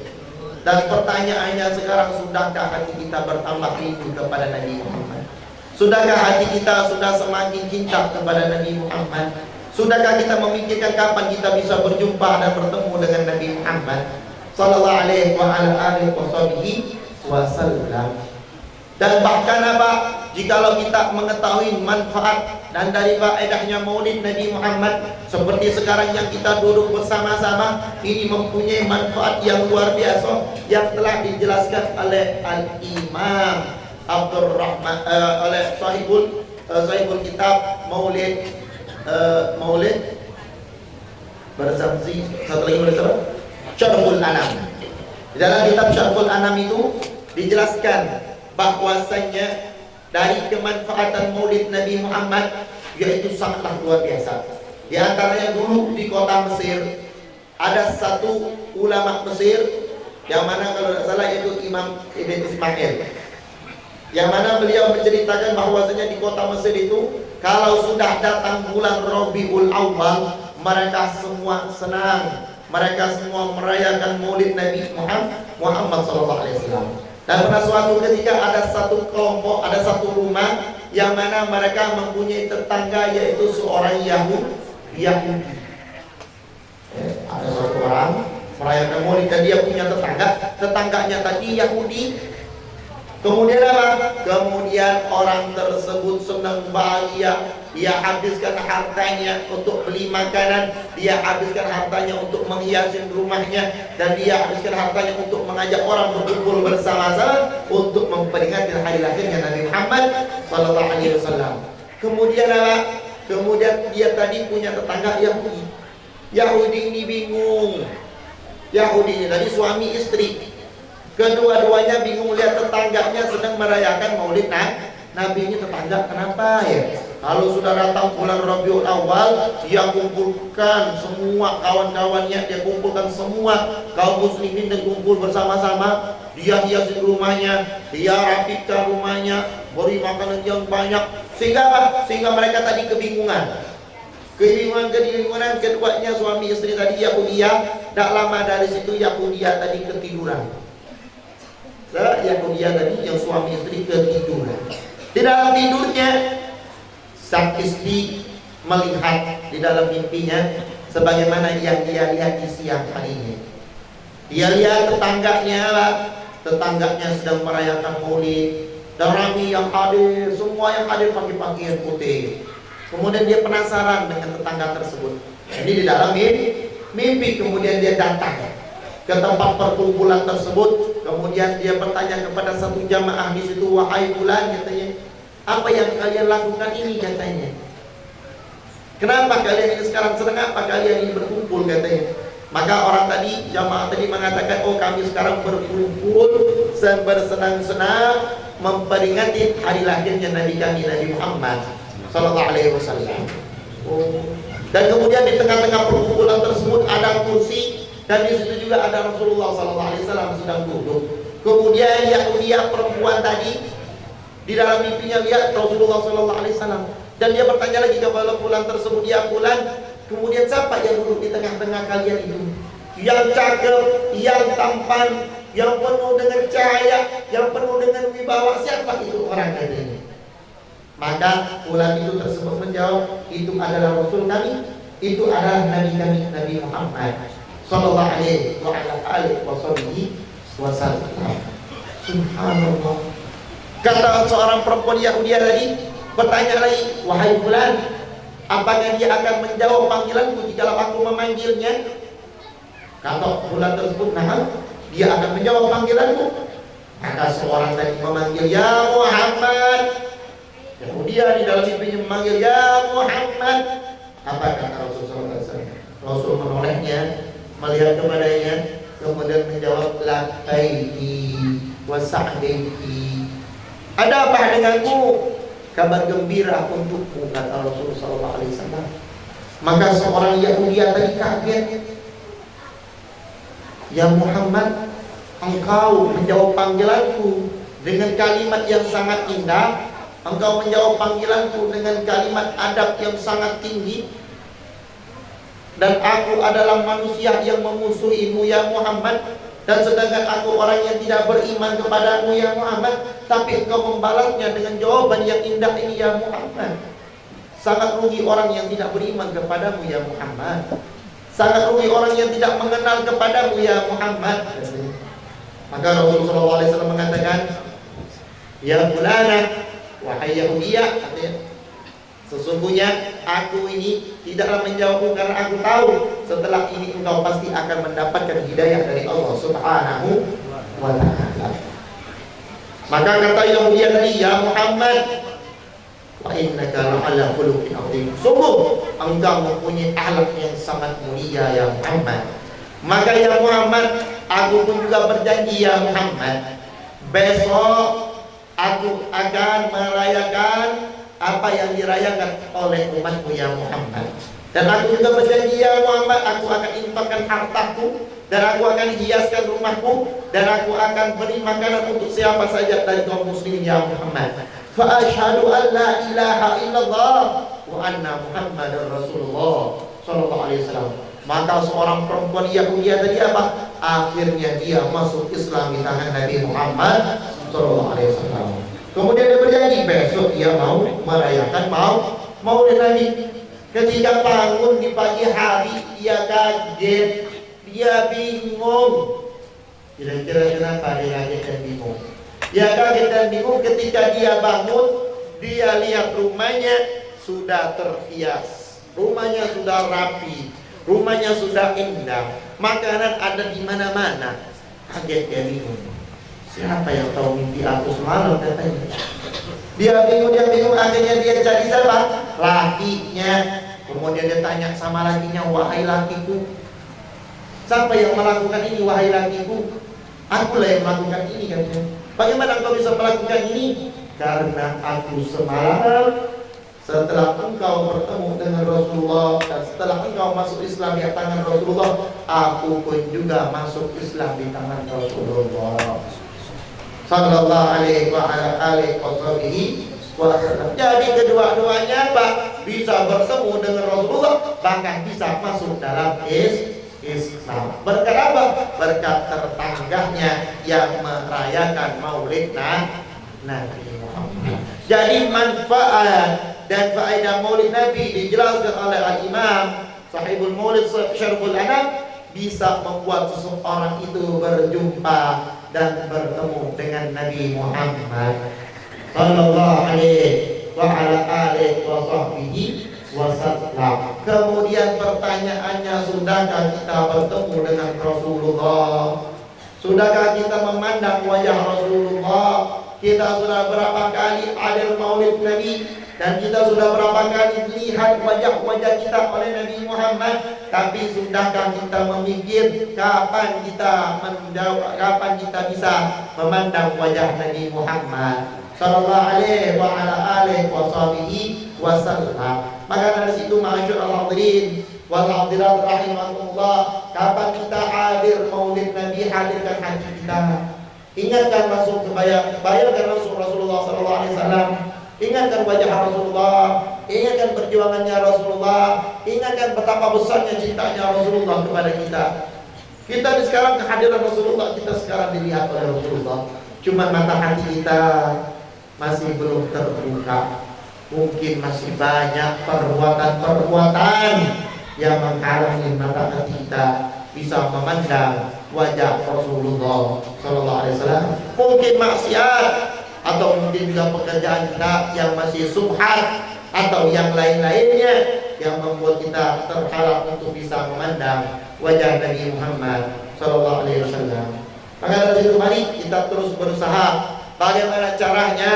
Dan pertanyaannya sekarang, sudahkah hati kita bertambah rindu kepada Nabi Muhammad? Sudahkah hati kita sudah semakin cinta kepada Nabi Muhammad? Sudahkah kita memikirkan kapan kita bisa berjumpa dan bertemu dengan Nabi Muhammad sallallahu alaihi wa ala alihi wasallam? Dan bahkan apa? Jikalau kita mengetahui manfaat dan dari faedahnya Maulid Nabi Muhammad, seperti sekarang yang kita duduk bersama-sama, ini mempunyai manfaat yang luar biasa yang telah dijelaskan oleh Al-Imam Abdurrahman oleh sahibul kitab Maulid Barzanji, satu lagi bersama Syarhul Anam. Di dalam kitab Syarhul Anam itu dijelaskan bahwasanya dari kemanfaatan Maulid Nabi Muhammad yaitu sangatlah luar biasa. Di antaranya dulu di kota Mesir ada satu ulama Mesir yang mana kalau tidak salah yaitu Imam Ibn Ismail, yang mana beliau menceritakan bahwasanya di kota Mesir itu kalau sudah datang bulan Rabiul Awal, mereka semua senang, mereka semua merayakan Maulid Nabi Muhammad SAW. Dan pada suatu ketika ada satu kelompok, ada satu rumah yang mana mereka mempunyai tetangga yaitu seorang Yahudi. Ada satu orang merayakan Maulid dan dia punya tetangganya tadi Yahudi. Kemudian apa? Kemudian orang tersebut senang bahagia, dia habiskan hartanya untuk beli makanan, dia habiskan hartanya untuk menghiasi rumahnya, dan dia habiskan hartanya untuk mengajak orang berkumpul bersama-sama untuk memperingati hari lahirnya Nabi Muhammad sallallahu alaihi wasallam. Kemudian apa? Kemudian dia tadi punya tetangga Yahudi. Yahudi ini bingung. Yahudi ini tadi suami istri. Kedua-duanya bingung lihat tetangganya sedang merayakan Maulid Nabi. Ini tetangga kenapa ya? Kalau sudah datang bulan Rabiul Awal, dia kumpulkan semua kawan-kawannya, dia kumpulkan semua kaum muslimin dan kumpul bersama-sama. Dia hiasi rumahnya, dia rapikan rumahnya, beri makanan yang banyak. Sehingga apa? Sehingga mereka tadi kebingungan. Kebingungan keduanya suami istri tadi Yahudiyah. Tak lama dari situ Yahudiyah tadi ketiduran. Yahudiyah tadi yang suami istri ketiduran. Di dalam tidurnya sang istri melihat di dalam mimpinya sebagaimana yang dia lihat di siang harinya. Dia lihat tetangganya sedang merayakan Maulid, dan ramai yang hadir, semua yang hadir pakai pakaian putih. Kemudian dia penasaran dengan tetangga tersebut. Ini di dalam mimpi, kemudian dia datang ke tempat perkumpulan tersebut. Kemudian dia bertanya kepada satu jamaah di situ, wahai fulan, katanya, apa yang kalian lakukan ini, katanya. Kenapa kalian ini sekarang sedang apa kalian ini berkumpul, katanya. Maka orang tadi, jamaah tadi mengatakan, oh kami sekarang berkumpul bersenang-senang memperingati hari lahirnya Nabi kami, Nabi Muhammad Sallallahu Alaihi Wasallam. Dan kemudian di tengah-tengah perkumpulan tersebut ada kursi, dan di situ juga ada Rasulullah Sallallahu Alaihi Wasallam sedang duduk. Kemudian Yahudiya perempuan tadi di dalam mimpinya lihat Rasulullah Sallallahu Alaihi Wasallam, dan dia bertanya lagi kepada fulan tersebut, ya fulan, kemudian siapa yang duduk di tengah-tengah kalian itu? Yang cakep, yang tampan, yang penuh dengan cahaya, yang penuh dengan wibawa, siapa itu orang ini? Maka fulan itu tersebut menjawab, itu adalah Rasul kami, itu adalah Nabi kami, Nabi Muhammad Sallallahu Alaihi Wasallam. Subhanallah. Kata seorang perempuan Yahudi tadi, bertanya lagi, wahai fulan, apakah dia akan menjawab panggilanku jika aku memanggilnya? Kata fulan tersebut, nah, dia akan menjawab panggilanku. Maka seorang tadi memanggil, ya Muhammad. Kemudian di dalam mimpinya memanggil, ya Muhammad. Apa kata Rasulullah SAW? Rasul menolehnya, melihat kepadanya, kemudian menjawab, labbaiki wa sa'daiki. Ada apa denganmu? Kabar gembira untukmu, kata Rasulullah SAW. Maka seorang Yahudi tadi kaget. Ya Muhammad, engkau menjawab panggilanku dengan kalimat yang sangat indah, engkau menjawab panggilanku dengan kalimat adab yang sangat tinggi, dan aku adalah manusia yang memusuhimu ya Muhammad, dan sedangkan aku orang yang tidak beriman kepadamu ya Muhammad, tapi engkau membalasnya dengan jawaban yang indah ini ya Muhammad. Sangat rugi orang yang tidak beriman kepadamu ya Muhammad. Sangat rugi orang yang tidak mengenal kepadamu ya Muhammad. Maka Rasulullah SAW mengatakan, ya fulana, wahai Yahudiyah, sesungguhnya aku ini tidaklah menjawabmu karena aku tahu setelah ini engkau pasti akan mendapatkan hidayah dari Allah Subhanahu wa ta'ala. Maka kata Yahudiyah tadi, ya Muhammad, wa innaka la'ala khuluqin 'azim. Sungguh engkau mempunyai akhlak yang sangat mulia ya Muhammad. Maka ya Muhammad, aku pun juga berjanji ya Muhammad, besok aku akan merayakan apa yang dirayakan oleh umatku ya Muhammad. Dan aku juga berjanji ya Muhammad, aku akan infakkan hartaku, dan aku akan hiaskan rumahku, dan aku akan beri makanan untuk siapa saja dari kaum muslimin ya Muhammad. Fa asyhadu an la ilaha illallah wa anna Muhammadar Rasulullah sallallahu alaihi wasallam. Maka seorang perempuan Yahudi tadi apa? Akhirnya dia masuk Islam di tangan Nabi Muhammad sallallahu alaihi wasallam. Kemudian dia berjanji besok dia mau merayakan Maulid Nabi. Ketika bangun di pagi hari, dia kaget, dia bingung. Kira-kira kenapa dia kaget dan bingung? Dia kaget dan bingung ketika dia bangun, dia lihat rumahnya sudah terhias, rumahnya sudah rapi, rumahnya sudah indah, makanan ada di mana-mana. Kaget dia bingung. Siapa yang tahu mimpi aku semalam, katanya. Dia bingung, akhirnya dia cari siapa? Lakinya. Kemudian dia tanya sama lakinya, wahai lakiku, siapa yang melakukan ini wahai lakiku? Akulah yang melakukan ini, katanya. Bagaimana engkau bisa melakukan ini? Karena aku semalam setelah engkau bertemu dengan Rasulullah dan setelah engkau masuk Islam di tangan Rasulullah, aku pun juga masuk Islam di tangan Rasulullah sallallahu alaihi wa ala alihi wasallam. Jadi kedua-duanya Pak bisa bertemu dengan Rasulullah, bahkan bisa masuk dalam Islam. Berkat apa? Berkat tertanggahnya yang merayakan Maulid Nabi Muhammad. Jadi manfaat dan faedah Maulid Nabi dijelaskan oleh Al-Imam Sahibul Maulid Syariful Anam, bisa membuat seseorang itu berjumpa dan bertemu dengan Nabi Muhammad sallallahu alaihi wa ala alihi wasallam. Kemudian pertanyaannya, sudahkah kita bertemu dengan Rasulullah? Sudahkah kita memandang wajah Rasulullah? Kita sudah berapa kali hadir maulid Nabi, dan kita sudah berapa kali lihat wajah-wajah kita oleh Nabi Muhammad. Tapi sudahkah kita memikir kapan kita bisa memandang wajah Nabi Muhammad sallallahu alaihi wa ala alihi wasallam. Maka dari situ, ma'asyiral hadirin wal hadirat rahimakumullah, kapan kita hadir maulid Nabi, hadirkan hati kita. Ingatkan langsung bayarkan langsung Rasulullah sallallahu alaihi wasallam. Ingatkan wajah Rasulullah, ingatkan perjuangannya Rasulullah, ingatkan betapa besarnya cintanya Rasulullah kepada kita. Kita sekarang kehadiran Rasulullah, kita sekarang dilihat oleh Rasulullah. Cuma mata hati kita masih belum terbuka. Mungkin masih banyak perbuatan-perbuatan yang menghalangi mata hati kita bisa memandang wajah Rasulullah sallallahu alaihi wasallam. Mungkin maksiat, atau mungkin juga pekerjaan kita yang masih subhat, atau yang lain-lainnya yang membuat kita terhalang untuk bisa memandang wajah Nabi Muhammad sallallahu alaihi wasallam. Maka dari situ mari kita terus berusaha bagaimana caranya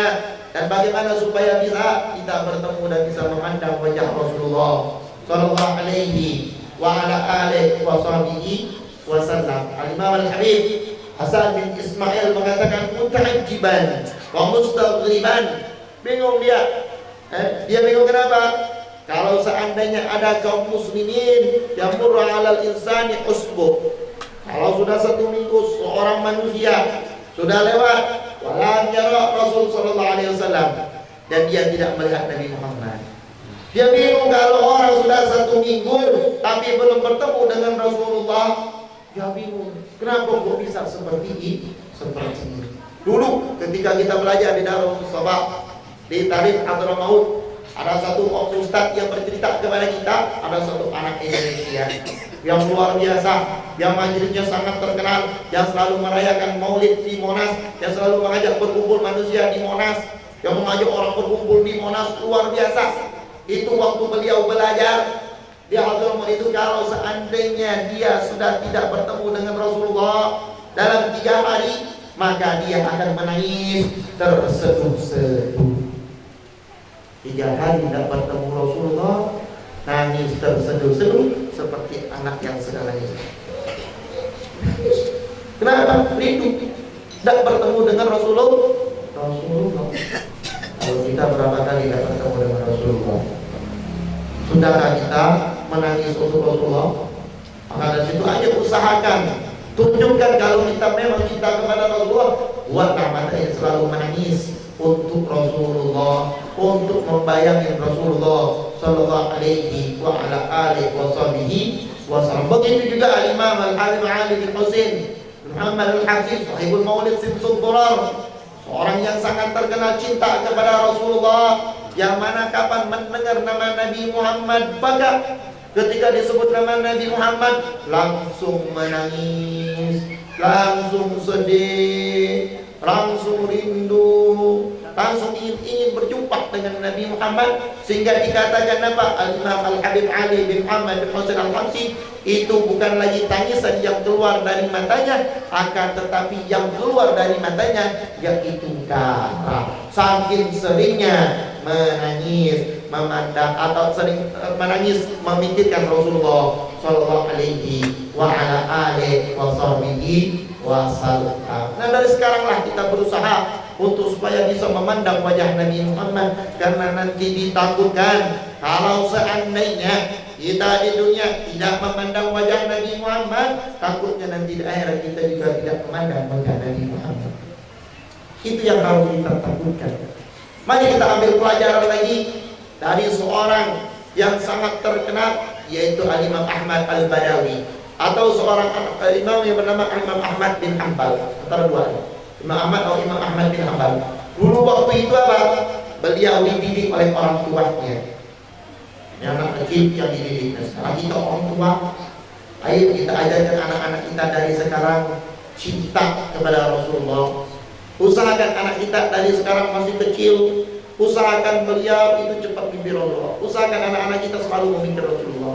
dan bagaimana supaya bisa kita bertemu dan bisa memandang wajah Rasulullah sallallahu alaihi wa ala alihi wasallam. Al-Imam Al-Habib Hasan bin Ismail mengatakan muta'ajjiban wa mustaghriban. Bingung dia. Dia bingung kenapa? Kalau seandainya ada kaum muslimin yang murra 'alal insani usbu. Kalau sudah satu minggu seorang manusia sudah lewat, walam yara Rasul sallallahu alaihi wasallam, dan dia tidak melihat Nabi Muhammad. Dia bingung kalau orang sudah satu minggu tapi belum bertemu dengan Rasulullah. Dia bingung, kenapa kok bisa seperti ini? Dulu ketika kita belajar di Darul Mustafa di Tarikh Hadramaut, ada satu ustaz yang bercerita kepada kita, ada satu anak Indonesia yang luar biasa, yang majelisnya sangat terkenal, yang selalu merayakan maulid di Monas, yang selalu mengajak berkumpul manusia di Monas, yang mengajak orang berkumpul di Monas, luar biasa. Itu waktu beliau belajar di Hadramaut itu, kalau seandainya dia sudah tidak bertemu dengan Rasulullah dalam 3 hari, maka dia akan menangis terseduh-seduh. 3 hari tidak bertemu Rasulullah, nangis terseduh-seduh seperti anak yang sedang nangis. Kenapa? Rindu tidak bertemu dengan Rasulullah. Kalau kita berapa kali tidak bertemu dengan Rasulullah? Sudahkah kita menangis untuk Rasulullah? Maka dari situ aja usahakan, tunjukkan kalau kita memang cinta kepada Rasulullah. Buatlah matanya selalu menangis untuk Rasulullah, untuk membayangkan Rasulullah sallallahu alaihi wa ala alihi wasallam. Begitu juga Al-Imam Al-Habib Ali bin Husain Muhammad Al-Hafiz sahibul Maulid Simsul Durar, seorang yang sangat terkenal cinta kepada Rasulullah, yang mana kapan mendengar nama Nabi Muhammad, maka ketika disebut nama Nabi Muhammad langsung menangis, langsung sedih, langsung rindu, langsung ingin berjumpa dengan Nabi Muhammad. Sehingga dikatakan apa? Al-Imam Al-Habib Ali bin Muhammad bin Husain Al-Hamsi, itu bukan lagi tangisan yang keluar dari matanya, akan tetapi yang keluar dari matanya yaitu darah. Saking seringnya menangis, memandang atau sering menangis memikirkan Rasulullah sallallahu alaihi wa ala alihi wasallam. Nah, dari sekaranglah kita berusaha untuk supaya bisa memandang wajah Nabi Muhammad, karena nanti ditakutkan kalau seandainya kita di dunia tidak memandang wajah Nabi Muhammad, takutnya nanti di akhirat kita juga tidak memandang wajah Nabi Muhammad. Itu yang harus kita takutkan. Mari kita ambil pelajaran lagi dari seorang yang sangat terkenal, yaitu Al-Imam Ahmad Al-Badawi, atau seorang imam yang bernama Imam Ahmad bin Hanbal, antara dua, Imam Ahmad atau Imam Ahmad bin Hanbal. Dulu waktu itu apa? Beliau dididik oleh orang tuanya. Ini anak kecil yang dididik. Nah, sekarang kita orang tua, ayo kita ajarkan anak-anak kita dari sekarang cinta kepada Rasulullah. Usahakan anak kita dari sekarang masih kecil Usahakan beliau itu cepat mimpi Rasulullah. Usahakan anak-anak kita selalu memimpi Rasulullah.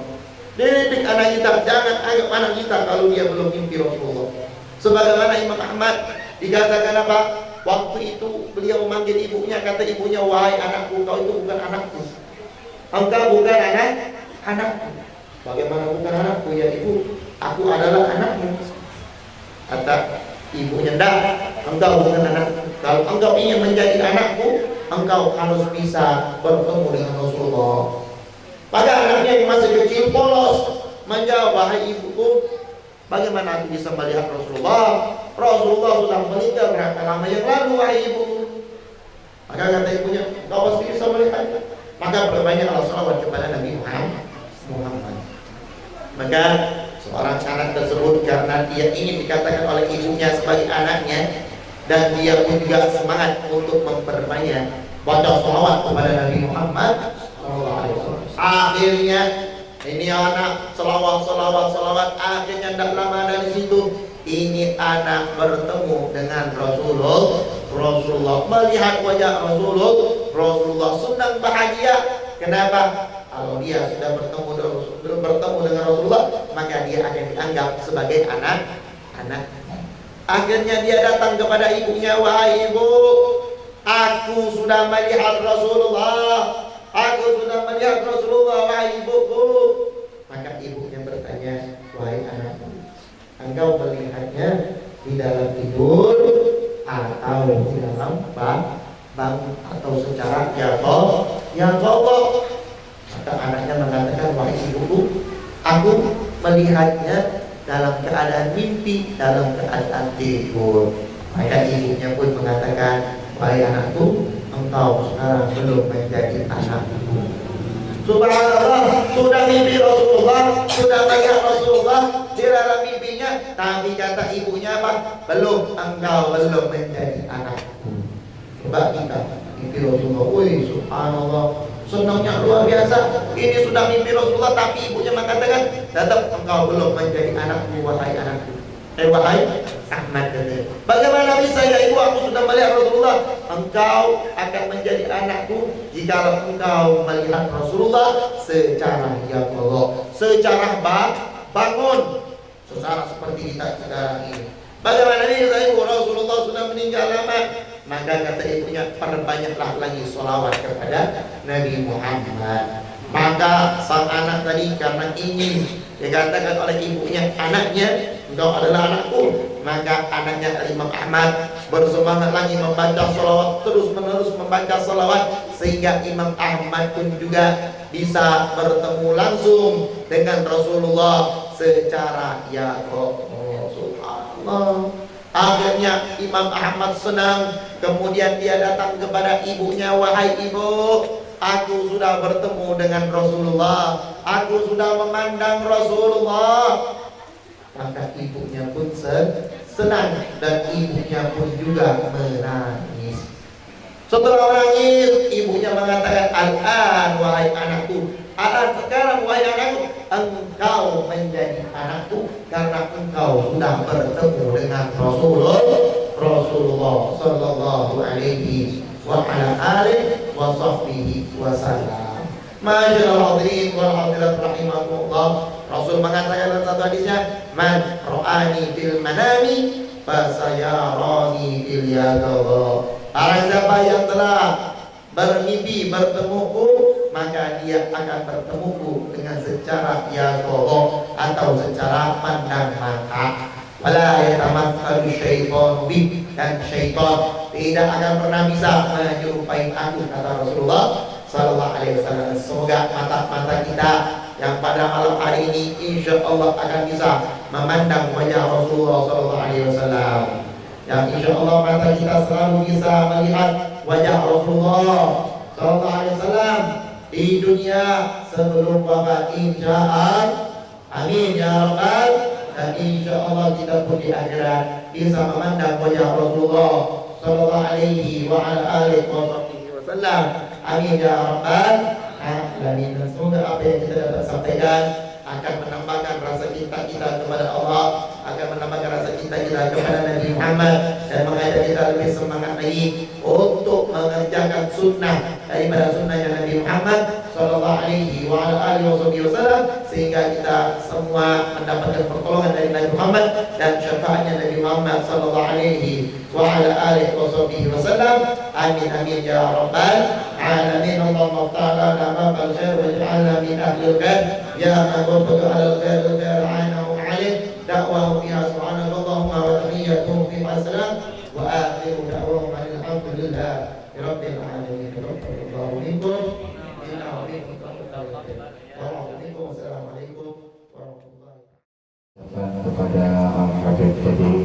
Didik anak kita, jangan anggap anak kita kalau dia belum mimpi Rasulullah. Sebagaimana Imam Ahmad dikatakan apa? Waktu itu beliau memanggil ibunya, kata ibunya, wahai anakku, kau itu bukan anakku. Engkau bukan anakku. Bagaimana bukan anakku? Ya ibu, aku adalah anakmu. Kata ibunya, enggak, engkau bukan anakku. Kalau engkau ingin menjadi anakku, engkau harus bisa bertemu dengan Rasulullah. Maka anaknya yang masih kecil polos menjawab, wahai ibuku, bagaimana aku bisa melihat Rasulullah? Rasulullah sudah meninggal berapa lama yang lalu, wahai ibuku. Maka kata ibunya, kau pasti bisa melihatnya. Maka perbanyaklah salawat kepada Nabi Muhammad. Maka seorang anak tersebut karena dia ingin dikatakan oleh ibunya sebagai anaknya, dan dia pun juga semangat untuk memperbanyak baca salawat kepada Nabi Muhammad SAW. Akhirnya ini anak salawat. Akhirnya tidak lama dari situ ini anak bertemu dengan Rasulullah, melihat wajah Rasulullah senang bahagia. Kenapa? Kalau dia sudah bertemu dengan Rasulullah, maka dia akan dianggap sebagai anak. Akhirnya dia datang kepada ibunya, wahai ibu, aku sudah melihat Rasulullah. Wahai ibuku. Maka ibunya bertanya, wahai anakku, engkau melihatnya di dalam tidur atau di dalam bangun atau secara jatuh? Maka anaknya mengatakan, wahai ibuku, aku melihatnya dalam keadaan mimpi, dalam keadaan tidur. Maka ibunya pun mengatakan, wahai anakku, engkau sekarang belum menjadi anakku. Subhanallah, sudah mimpi Rasulullah, sudah melihat Rasulullah di dalam mimpinya, tapi kata ibunya apa? Engkau belum menjadi anakku. Coba kita mimpi Rasulullah, wih subhanallah, senangnya luar biasa. Ini sudah mimpi Rasulullah, tapi ibunya mengatakan, tetap engkau belum menjadi anakku, wahai anakku. Wahai Ahmad, bagaimana bisa ya ibu, aku sudah melihat Rasulullah. Engkau akan menjadi anakku jika engkau melihat Rasulullah secara yaqظah, secara bangun, secara seperti kita sekarang ini. Bagaimana bisa ibu, Rasulullah sudah meninggal lama. Maka kata ibunya, perbanyaklah lagi sholawat kepada Nabi Muhammad. Maka sang anak tadi karena ingin dikatakan oleh ibunya, anaknya, engkau adalah anakku, maka anaknya Imam Ahmad bersemangat lagi membaca sholawat, terus menerus membaca sholawat, sehingga Imam Ahmad pun juga bisa bertemu langsung dengan Rasulullah secara yaqظah. Subhanallah. Akhirnya Imam Ahmad senang. Kemudian dia datang kepada ibunya, wahai ibu, aku sudah bertemu dengan Rasulullah, aku sudah memandang Rasulullah. Maka ibunya pun senang, dan ibunya pun juga menangis. Setelah menangis, ibunya mengatakan, al-an wahai anakku, al-an sekarang wahai anakku, engkau menjadi anakku karena engkau sudah bertemu dengan Rasulullah sallallahu alaihi wa ala alihi wa sahbihi wa sallam. Masyaallah hadirin wal hadirat rahimakumullah. Rasul mengatakan dalam satu hadisnya, man ra'ani fil manami fasayarani fil yaqظah. Barang siapa yang telah bermimpi bertemuku, maka dia akan bertemuku dengan secara yaqظah atau secara pandang mata. Wala yatamatsalu syaitan bi, dan syaitan tidak akan pernah bisa menyerupai aku, kata Rasulullah sallallahu alaihi wasallam. Semoga mata-mata kita yang pada malam hari ini insya Allah akan bisa memandang wajah Rasulullah sallallahu alaihi wasallam. Yang insya Allah mata kita selalu bisa melihat wajah Rasulullah sallallahu alaihi wasallam di dunia sebelum wafat, insya Allah. Amin ya rabbal. Dan insya Allah kita pun di akhirat bisa memandang wajah Rasulullah sallallahu alaihi wa ala alihi wasallam. Amin ya rabbal alamin. Dan semoga apa yang kita dapat sampaikan akan menambahkan rasa cinta kita kepada Allah, akan menambahkan rasa cinta kita kepada Nabi Muhammad, dan mengajak kita lebih semangat lagi untuk mengerjakan sunnah daripada sunnahnya Nabi Muhammad Sallallahu Alaihi Wasallam, sehingga kita semua mendapatkan pertolongan dari Nabi Muhammad dan syafaatnya Nabi Muhammad Sallallahu Alaihi Wasallam. Amin amin ya rabbal alamin. Allahumma ta'ala nama bal khair waj'alna min ahli khair ya man waffaqa ala khair wa ta'anahu alayh da'wahu biha subhanallahumma wa tahiyyatuhum fi salam wa akhiru da'wahum alhamdulillah rabbil alamin. Rabbil minkum inna wa minkum wassalamualaikum warahmatullahi wabarakatuh. Kepada Al-Habib tadi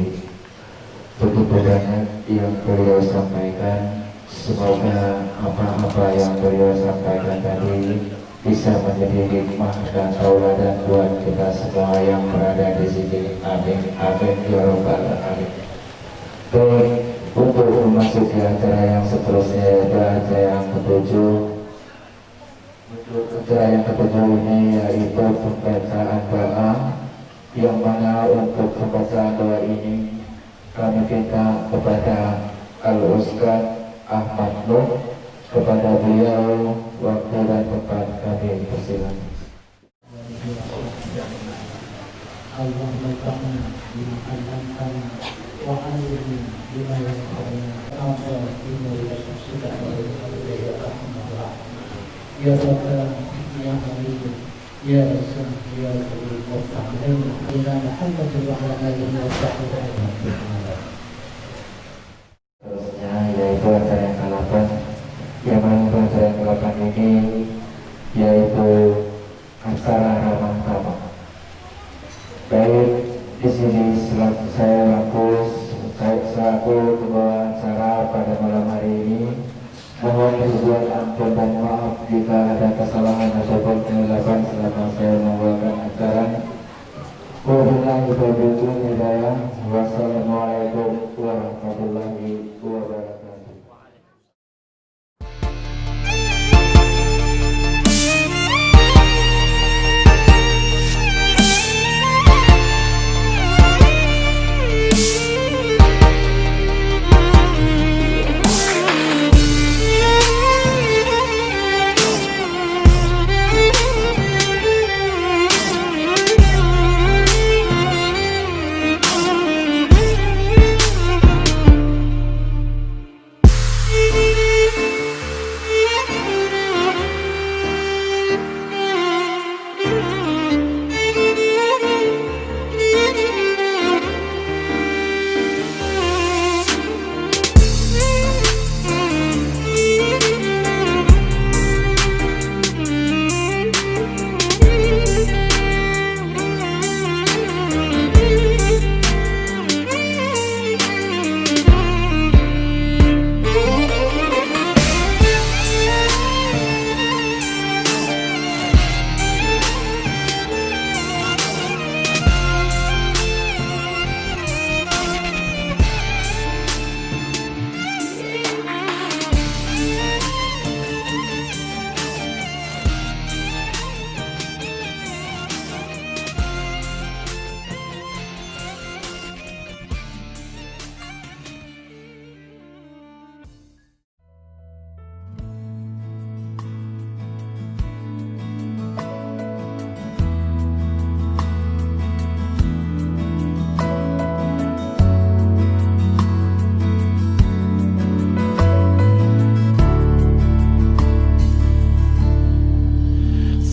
begitu banyak yang beliau sampaikan. Semoga apa-apa yang beliau sampaikan tadi bisa menjadi hikmah dan tauladan buat kita semua yang berada di sini. Amin amin ya rabbal alamin. Baik, untuk memasuki acara yang seterusnya yaitu acara yang ketujuh. Untuk acara yang ketujuh ini yaitu pembacaan doa, yang mana untuk pembacaan doa ini kami minta kepada Al-Ustaz Ahmad Nur, kepada beliau waktu dan tempat kami persilakan. Allahumma ta'ala bima 'allamtana wa 'allimna bima yanfa'una wa inna ilaika sudah ya Rabbana ya Habib ya Rasul ya Rasul wa ta'ala ila Muhammad wa ala alihi wa sahbihi. Terusnya yaitu acara yang ke-8, yang mana acara yang ke-8 ini yaitu acara ramah tamah. Baik, di sini saya selaku pembawa acara pada malam hari ini mohon berbuat ampun dan maaf jika ada kesalahan ataupun kesilapan selama saya membawakan acara. Wabillahi taufiq wal hidayah. Wassalamualaikum warahmatullahi wabarakatuh.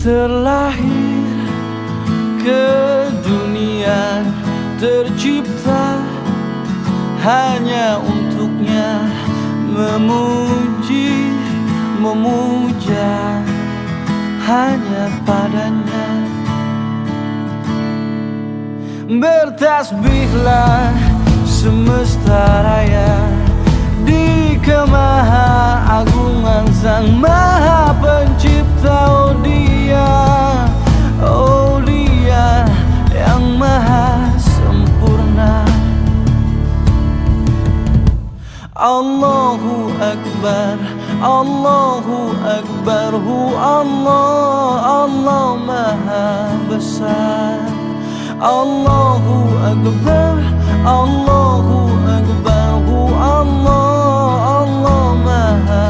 Terlahir ke dunia, tercipta hanya untuknya, memuji, memuja hanya padanya. Bertasbihlah semesta raya di kemaha-agungan Sang Maha Pencipta. Oh dia yang maha sempurna. Allahu Akbar, Allahu Akbar, Hu Allah, Allah maha besar. Allahu Akbar, Allahu Akbar, Hu Allah, Allah maha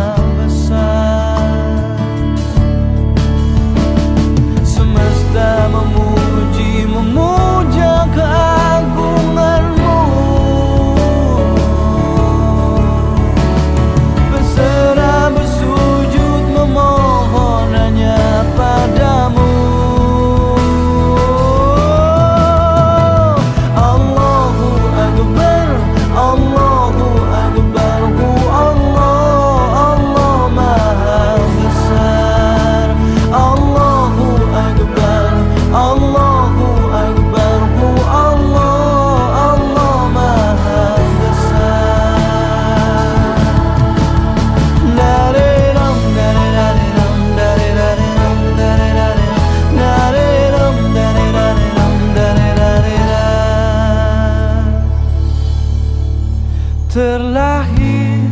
terlahir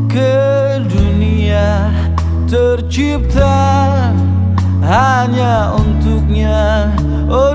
ke dunia, tercipta hanya untuknya. Oh